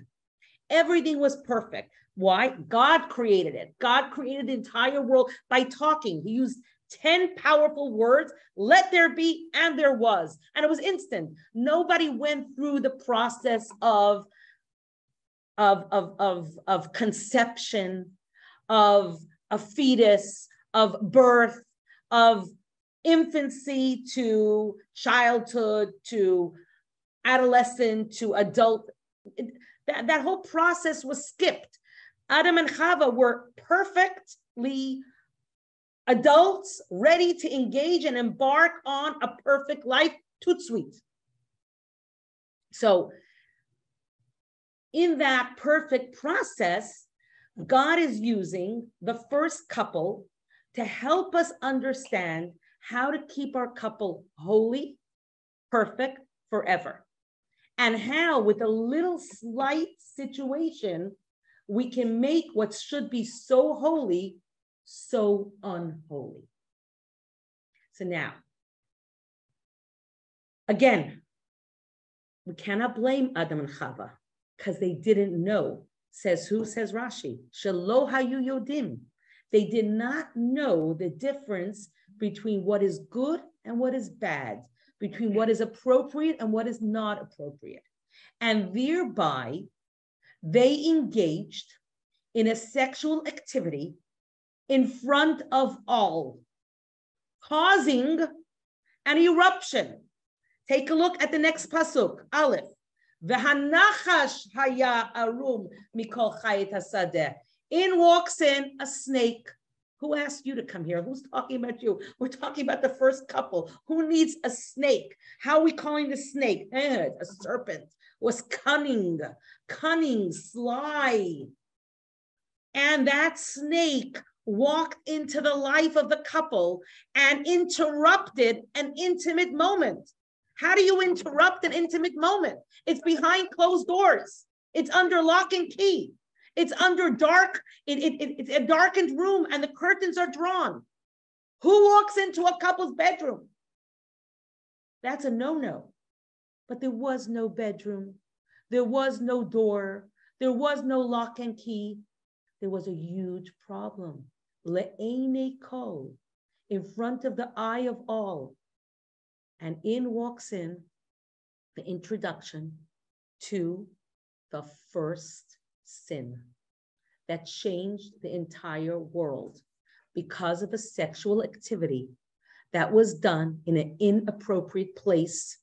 Everything was perfect. Why? God created it. God created the entire world by talking. He used 10 powerful words, let there be, and there was. And it was instant. Nobody went through the process of conception, of a fetus, of birth, of infancy to childhood, to adolescent, to adult. That whole process was skipped. Adam and Chava were perfectly adults ready to engage and embark on a perfect life Tout sweet. So in that perfect process, God is using the first couple to help us understand how to keep our couple holy, perfect, forever. And how, with a little slight situation, we can make what should be so holy, so unholy. So now, again, we cannot blame Adam and Chava because they didn't know. Says who? Says Rashi. Shelo hayu yodim. They did not know the difference between what is good and what is bad, between what is appropriate and what is not appropriate. And thereby, they engaged in a sexual activity in front of all, causing an eruption. Take a look at the next pasuk, Aleph. V'hanachash haya arum mikol chayit hasadeh. In walks in a snake. Who asked you to come here? Who's talking about you? We're talking about the first couple. Who needs a snake? How are we calling the snake? A serpent. Was cunning, sly. And that snake walked into the life of the couple and interrupted an intimate moment. How do you interrupt an intimate moment? It's behind closed doors. It's under lock and key. It's under dark, it's a darkened room and the curtains are drawn. Who walks into a couple's bedroom? That's a no-no. But there was no bedroom. There was no door. There was no lock and key. There was a huge problem. Le'ene kol, in front of the eye of all. And in walks in the introduction to the first sin that changed the entire world because of a sexual activity that was done in an inappropriate place,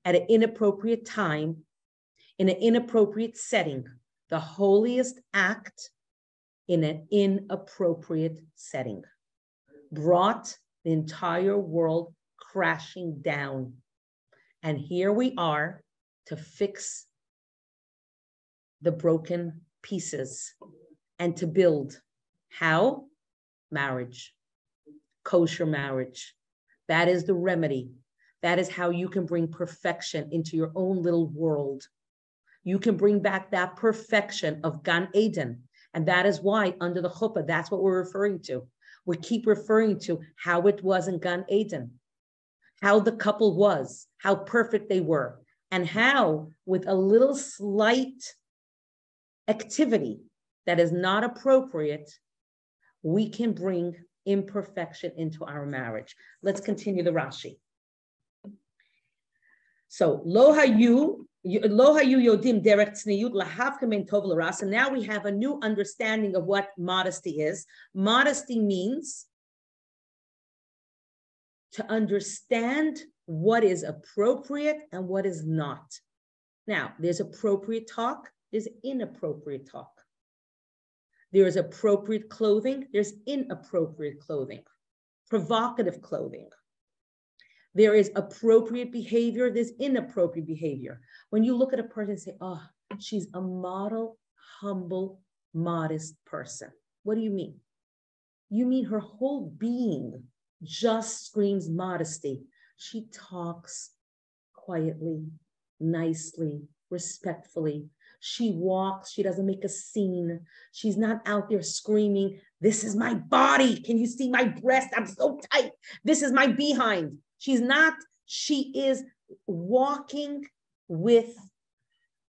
at an inappropriate time, in an inappropriate setting, the holiest act in an inappropriate setting, brought the entire world crashing down. And here we are to fix the broken pieces and to build. How? Marriage, kosher marriage. That is the remedy. That is how you can bring perfection into your own little world. You can bring back that perfection of Gan Eden. And that is why under the chuppah, that's what we're referring to. We keep referring to how it was in Gan Eden, how the couple was, how perfect they were, and how with a little slight activity that is not appropriate, we can bring imperfection into our marriage. Let's continue the Rashi. So, lo hayu yodim derech tzniut lahavka min tov l'ras. And now we have a new understanding of what modesty is. Modesty means to understand what is appropriate and what is not. Now, there's appropriate talk, there's inappropriate talk. There is appropriate clothing, there's inappropriate clothing, provocative clothing. There is appropriate behavior, there's inappropriate behavior. When you look at a person and say, oh, she's a model, humble, modest person. What do you mean? You mean her whole being just screams modesty. She talks quietly, nicely, respectfully. She walks, she doesn't make a scene. She's not out there screaming, this is my body. Can you see my breast? I'm so tight. This is my behind. She's not, she is walking with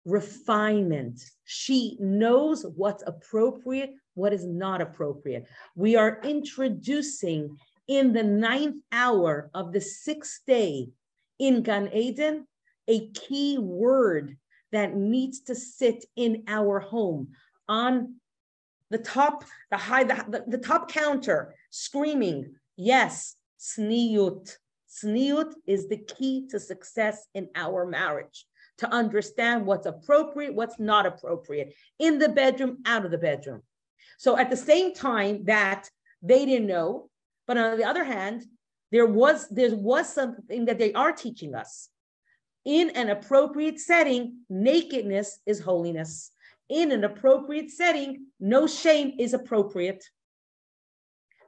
refinement. She knows what's appropriate, what is not appropriate. We are introducing in the 9th hour of the 6th day in Gan Eden, a key word that needs to sit in our home on the top, the top counter, screaming, yes, tzniut. Tzniut is the key to success in our marriage, to understand what's appropriate, what's not appropriate, in the bedroom, out of the bedroom. So at the same time that they didn't know, but on the other hand, there was something that they are teaching us. In an appropriate setting, nakedness is holiness. In an appropriate setting, no shame is appropriate.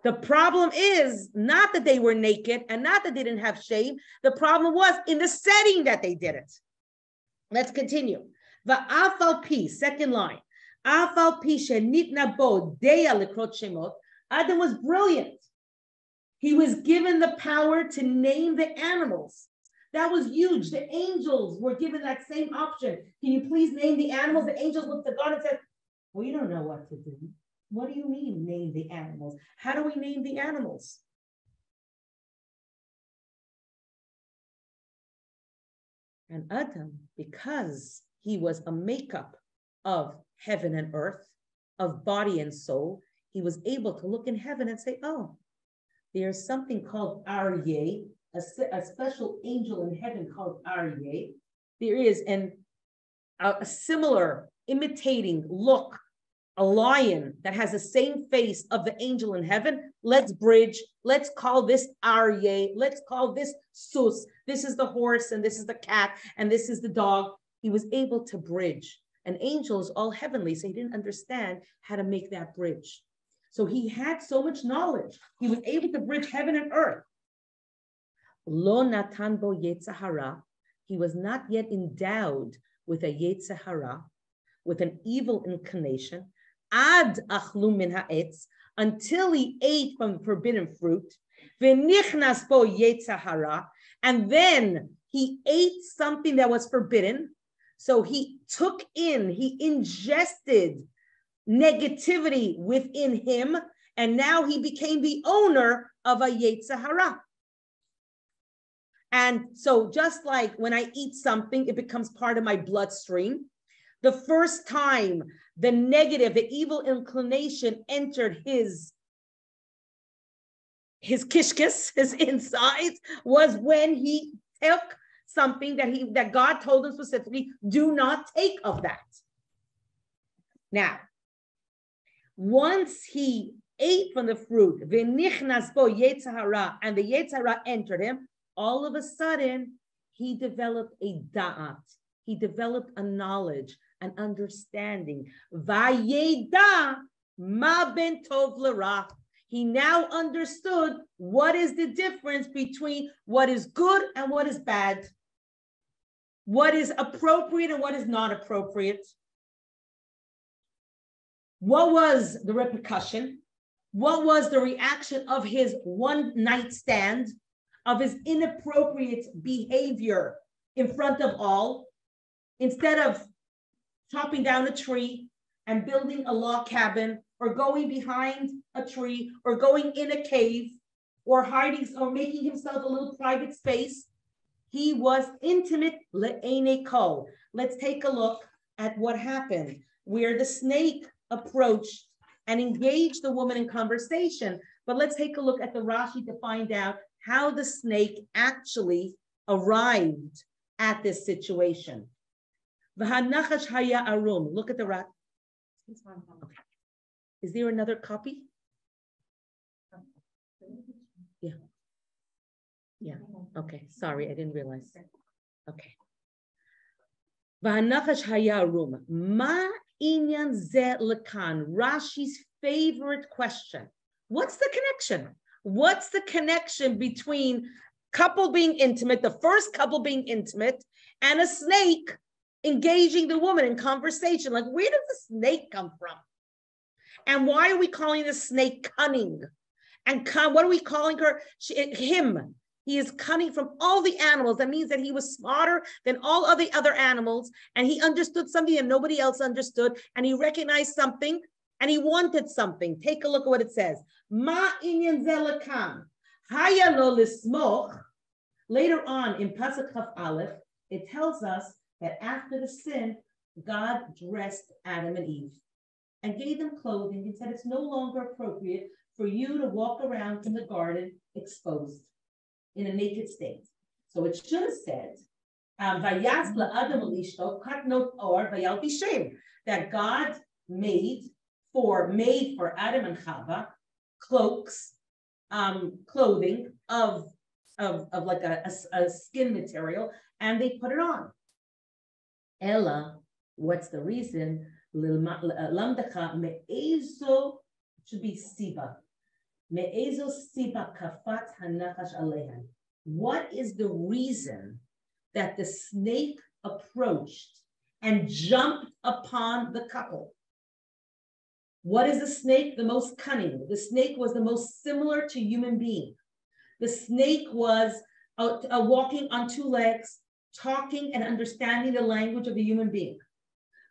The problem is not that they were naked and not that they didn't have shame. The problem was in the setting that they did it. Let's continue. Va'afal pi, second line. Afal pi shenitna bo deya likrot shemot. Adam was brilliant. He was given the power to name the animals. That was huge. The angels were given that same option. Can you please name the animals? The angels looked at God and said, we don't know what to do. What do you mean, name the animals? How do we name the animals? And Adam, because he was a makeup of heaven and earth, of body and soul, he was able to look in heaven and say, oh, there's something called Aryeh, a special angel in heaven called Aryeh. There is a similar imitating look, a lion that has the same face of the angel in heaven. Let's bridge. Let's call this Aryeh. Let's call this Sus. This is the horse, and this is the cat, and this is the dog. He was able to bridge. And angels, all heavenly, so he didn't understand how to make that bridge. So he had so much knowledge. He was able to bridge heaven and earth. Lo natan bo yetzahara. He was not yet endowed with a yetzahara, with an evil inclination. Ad achlu min ha'etz, until he ate from the forbidden fruit. V'nichnas bo yetzahara, and then he ate something that was forbidden. So he ingested negativity within him, and now he became the owner of a yetzahara. And so just like when I eat something, it becomes part of my bloodstream. The first time the negative, the evil inclination entered his kishkis, his insides, was when he took something that God told him specifically, do not take of that. Now, once he ate from the fruit, v'nichnas bo yetzahara, and the yetzahara entered him, all of a sudden, he developed a da'at. He developed a knowledge, an understanding. Vayeda ma ben tov l'ra. He now understood what is the difference between what is good and what is bad, what is appropriate and what is not appropriate. What was the repercussion? What was the reaction of his one night stand, of his inappropriate behavior in front of all? Instead of chopping down a tree and building a log cabin, or going behind a tree, or going in a cave, or hiding, or making himself a little private space, he was intimate le'ene kol. Let's take a look at what happened, where the snake approached and engaged the woman in conversation. But let's take a look at the Rashi to find out how the snake actually arrived at this situation. V'hanachash haya arum. Look at the rat. Okay. Is there another copy? Yeah. Yeah. Okay. Sorry, I didn't realize. Okay. V'hanachash haya arum. Ma inyan ze lekan. Rashi's favorite question. What's the connection? What's the connection between couple being intimate, the first couple being intimate, and a snake engaging the woman in conversation? Like, where does the snake come from? And why are we calling the snake cunning? And what are we calling her? Him. He is cunning from all the animals. That means that he was smarter than all of the other animals, and he understood something that nobody else understood, and he recognized something, and he wanted something. Take a look at what it says. Ma inyan zelakam, haya lo lismoch. Later on in Pasuk Chaf Aleph, it tells us that after the sin, God dressed Adam and Eve and gave them clothing and said it's no longer appropriate for you to walk around in the garden exposed in a naked state. So it should have said, that God made for Adam and Chava cloaks clothing of like a skin material, and they put it on. Ella, what's the reason? Lamdacha me'ezo should be siba. Me'ezo siba kafat hanachash alehan. What is the reason that the snake approached and jumped upon the couple? What is the snake? The most cunning. The snake was the most similar to human being. The snake was walking on two legs, talking and understanding the language of the human being.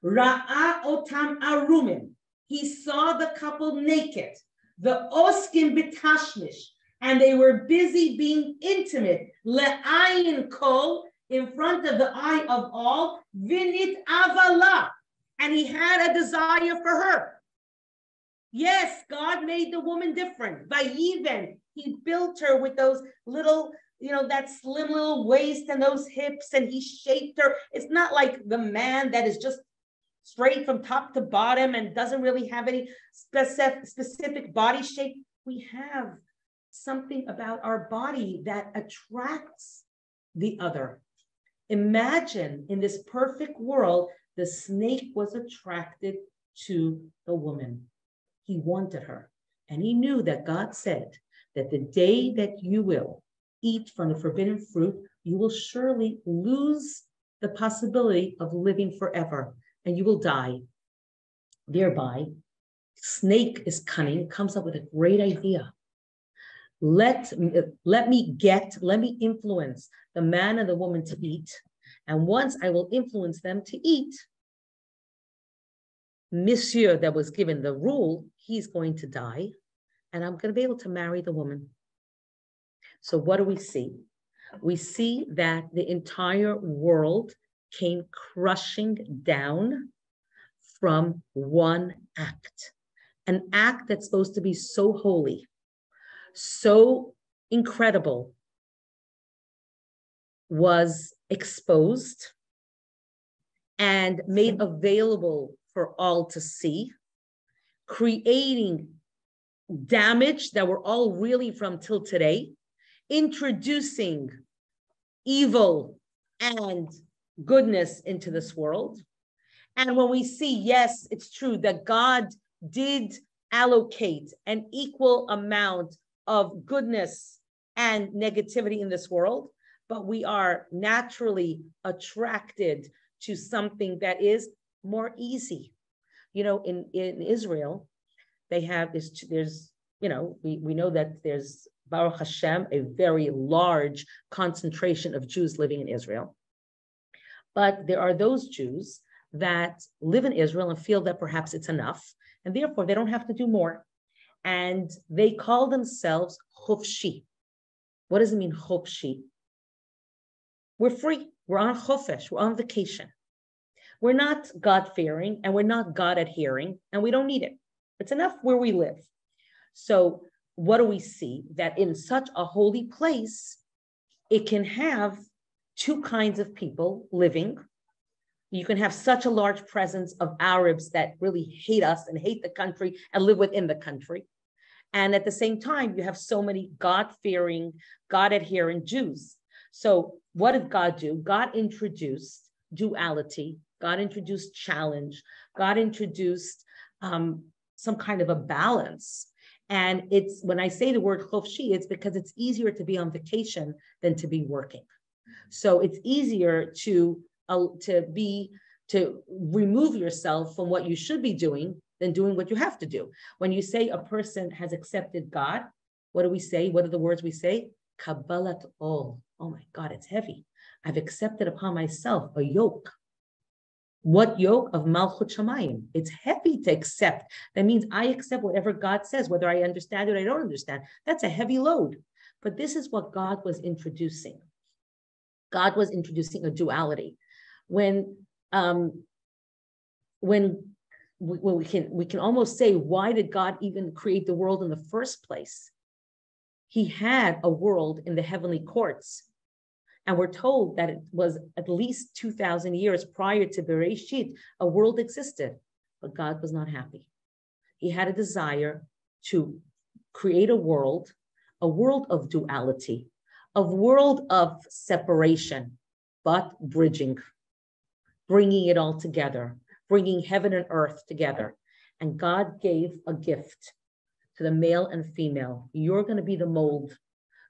Ra'a otam arumim. He saw the couple naked. The oskim bitashmish. And they were busy being intimate. Le'ayin kol, in front of the eye of all. Vinit avala. And he had a desire for her. Yes, God made the woman different. Vayiven, he built her with those little, that slim little waist and those hips, and he shaped her. It's not like the man that is just straight from top to bottom and doesn't really have any specific body shape. We have something about our body that attracts the other. Imagine in this perfect world, the snake was attracted to the woman. He wanted her. And he knew that God said that the day that you will eat from the forbidden fruit, you will surely lose the possibility of living forever, and you will die. Thereby, snake is cunning, comes up with a great idea. Let me influence the man and the woman to eat. And once I will influence them to eat, Monsieur that was given the rule, he's going to die, and I'm going to be able to marry the woman. So what do we see? We see that the entire world came crushing down from one act, an act that's supposed to be so holy, so incredible, was exposed and made available for all to see, creating damage that we're all reeling from till today, introducing evil and goodness into this world. And when we see, yes, it's true that God did allocate an equal amount of goodness and negativity in this world, but we are naturally attracted to something that is more easy. In Israel, they have this, we know that there's, Baruch Hashem, a very large concentration of Jews living in Israel. But there are those Jews that live in Israel and feel that perhaps it's enough, and therefore they don't have to do more. And they call themselves chofshi. What does it mean, chofshi? We're free. We're on chofesh. We're on vacation. We're not God-fearing, and we're not God-adhering, and we don't need it. It's enough where we live. So what do we see? That in such a holy place, it can have two kinds of people living. You can have such a large presence of Arabs that really hate us and hate the country and live within the country. And at the same time, you have so many God-fearing, God-adherent Jews. So what did God do? God introduced duality. God introduced challenge. God introduced some kind of a balance. And it's, when I say the word chofshi, it's because it's easier to be on vacation than to be working. So it's easier to remove yourself from what you should be doing than doing what you have to do. When you say a person has accepted God, what do we say? What are the words we say? Kabbalat ol. Oh my God, it's heavy. I've accepted upon myself a yoke. What yoke? Of Malchut Shamayim. It's heavy to accept. That means I accept whatever God says, whether I understand it or I don't understand. That's a heavy load. But this is what God was introducing. God was introducing a duality. When we can almost say, why did God even create the world in the first place? He had a world in the heavenly courts. And we're told that it was at least 2,000 years prior to Bereshit, a world existed, but God was not happy. He had a desire to create a world a world of duality, a world of separation, but bridging, bringing it all together, bringing heaven and earth together. And God gave a gift to the male and female. You're going to be the mold.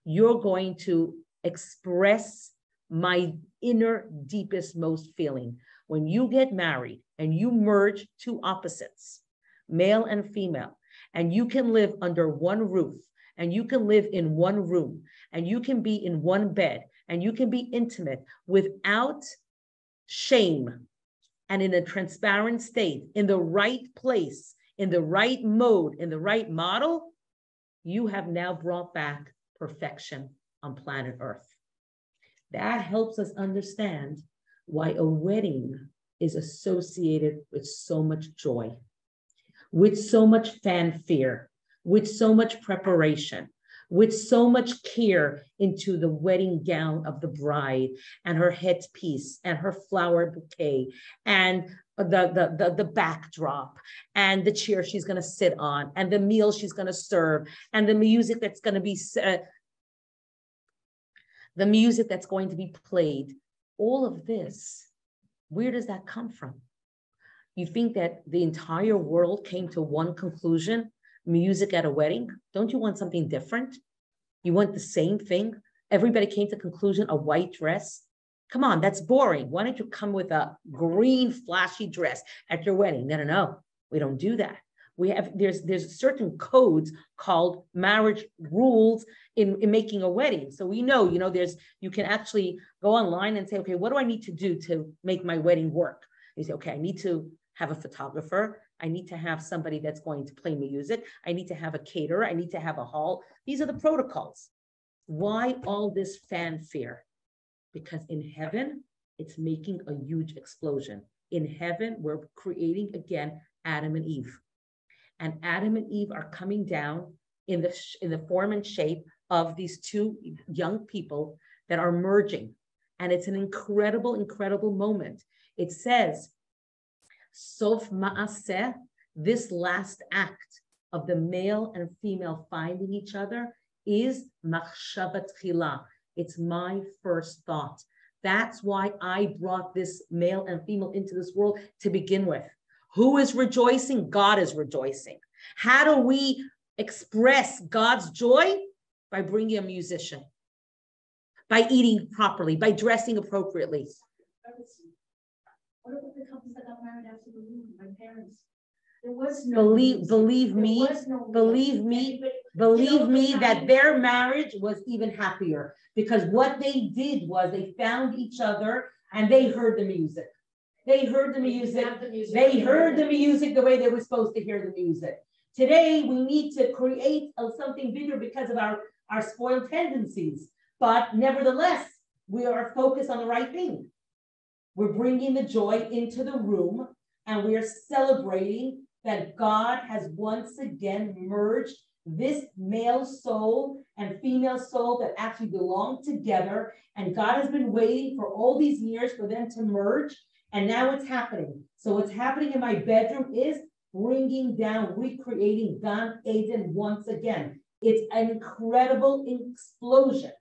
You're going to express my inner, deepest, most feeling. When you get married and you merge two opposites, male and female, and you can live under one roof, and you can live in one room, and you can be in one bed, and you can be intimate without shame and in a transparent state, in the right place, in the right mode, in the right model, you have now brought back perfection on planet Earth. That helps us understand why a wedding is associated with so much joy, with so much fanfare, with so much preparation, with so much care into the wedding gown of the bride and her headpiece and her flower bouquet and the backdrop and the chair she's going to sit on and the meal she's going to serve and the music that's going to be played. All of this, where does that come from? You think that the entire world came to one conclusion? Music at a wedding? Don't you want something different? You want the same thing? Everybody came to the conclusion, a white dress? Come on, that's boring. Why don't you come with a green flashy dress at your wedding? No, we don't do that. There's certain codes called marriage rules in making a wedding. So we know, you can actually go online and say, okay, what do I need to do to make my wedding work? You say, okay, I need to have a photographer. I need to have somebody that's going to play music. I need to have a caterer. I need to have a hall. These are the protocols. Why all this fanfare? Because in heaven, it's making a huge explosion. In heaven, we're creating again Adam and Eve. And Adam and Eve are coming down in the form and shape of these two young people that are merging. And it's an incredible, incredible moment. It says, Sof Ma'aseh, this last act of the male and female finding each other is Machshavat Chila. It's my first thought. That's why I brought this male and female into this world to begin with. Who is rejoicing? God is rejoicing. How do we express God's joy? By bringing a musician, by eating properly, by dressing appropriately. What about the couples that got married after the wedding? My parents. There was no believe me that their marriage was even happier, because what they did was they found each other and they heard the music. They heard the music. They heard the music the way they were supposed to hear the music. Today, we need to create something bigger because of our spoiled tendencies. But nevertheless, we are focused on the right thing. We're bringing the joy into the room, and we are celebrating that God has once again merged this male soul and female soul that actually belong together. And God has been waiting for all these years for them to merge. And now it's happening. So what's happening in my bedroom is bringing down, recreating Gan Eden once again. It's an incredible explosion.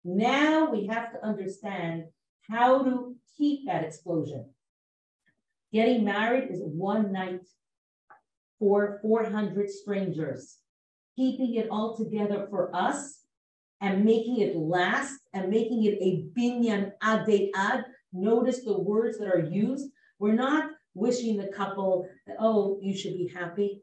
Now we have to understand how to keep that explosion. Getting married is one night for 400 strangers. Keeping it all together for us and making it last and making it a binyan adei ad. Notice the words that are used. We're not wishing the couple that, oh, you should be happy.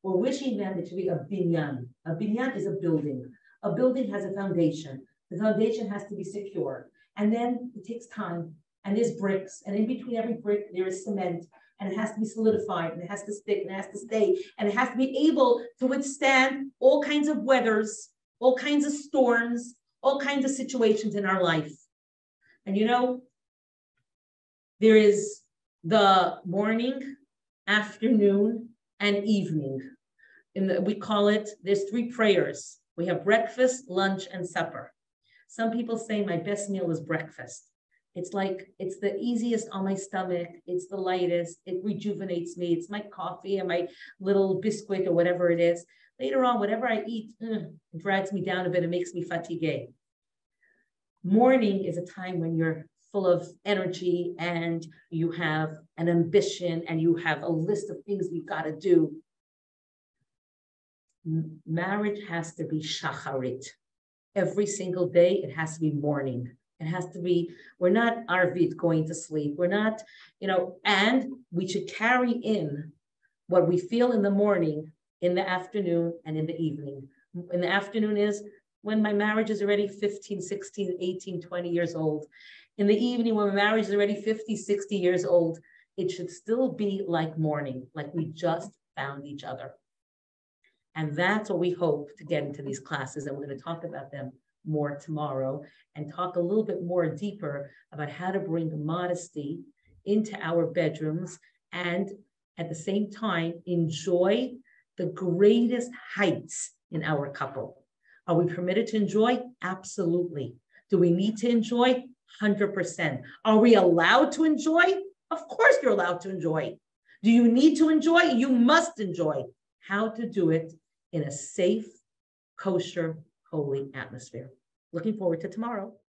We're wishing them it should be a binyan. A binyan is a building. A building has a foundation. The foundation has to be secure. And then it takes time. And there's bricks. And in between every brick, there is cement. And it has to be solidified. And it has to stick. And it has to stay. And it has to be able to withstand all kinds of weathers, all kinds of storms, all kinds of situations in our life. And there is the morning, afternoon, and evening. We call it, there's 3 prayers. We have breakfast, lunch, and supper. Some people say my best meal is breakfast. It's the easiest on my stomach. It's the lightest. It rejuvenates me. It's my coffee and my little biscuit or whatever it is. Later on, whatever I eat, it drags me down a bit. It makes me fatigued. Morning is a time when you're full of energy and you have an ambition and you have a list of things you've got to do. Marriage has to be shacharit. Every single day, it has to be morning. It has to be, we're not arvit going to sleep. We're not, and we should carry in what we feel in the morning, in the afternoon, and in the evening. In the afternoon is when my marriage is already 15, 16, 18, 20 years old. In the evening, when my marriage is already 50, 60 years old, it should still be like morning, like we just found each other. And that's what we hope to get into these classes. And we're going to talk about them more tomorrow and talk a little bit more deeper about how to bring modesty into our bedrooms and at the same time enjoy the greatest heights in our couple. Are we permitted to enjoy? Absolutely. Do we need to enjoy? 100%. Are we allowed to enjoy? Of course you're allowed to enjoy. Do you need to enjoy? You must enjoy. How to do it in a safe, kosher, holy atmosphere. Looking forward to tomorrow.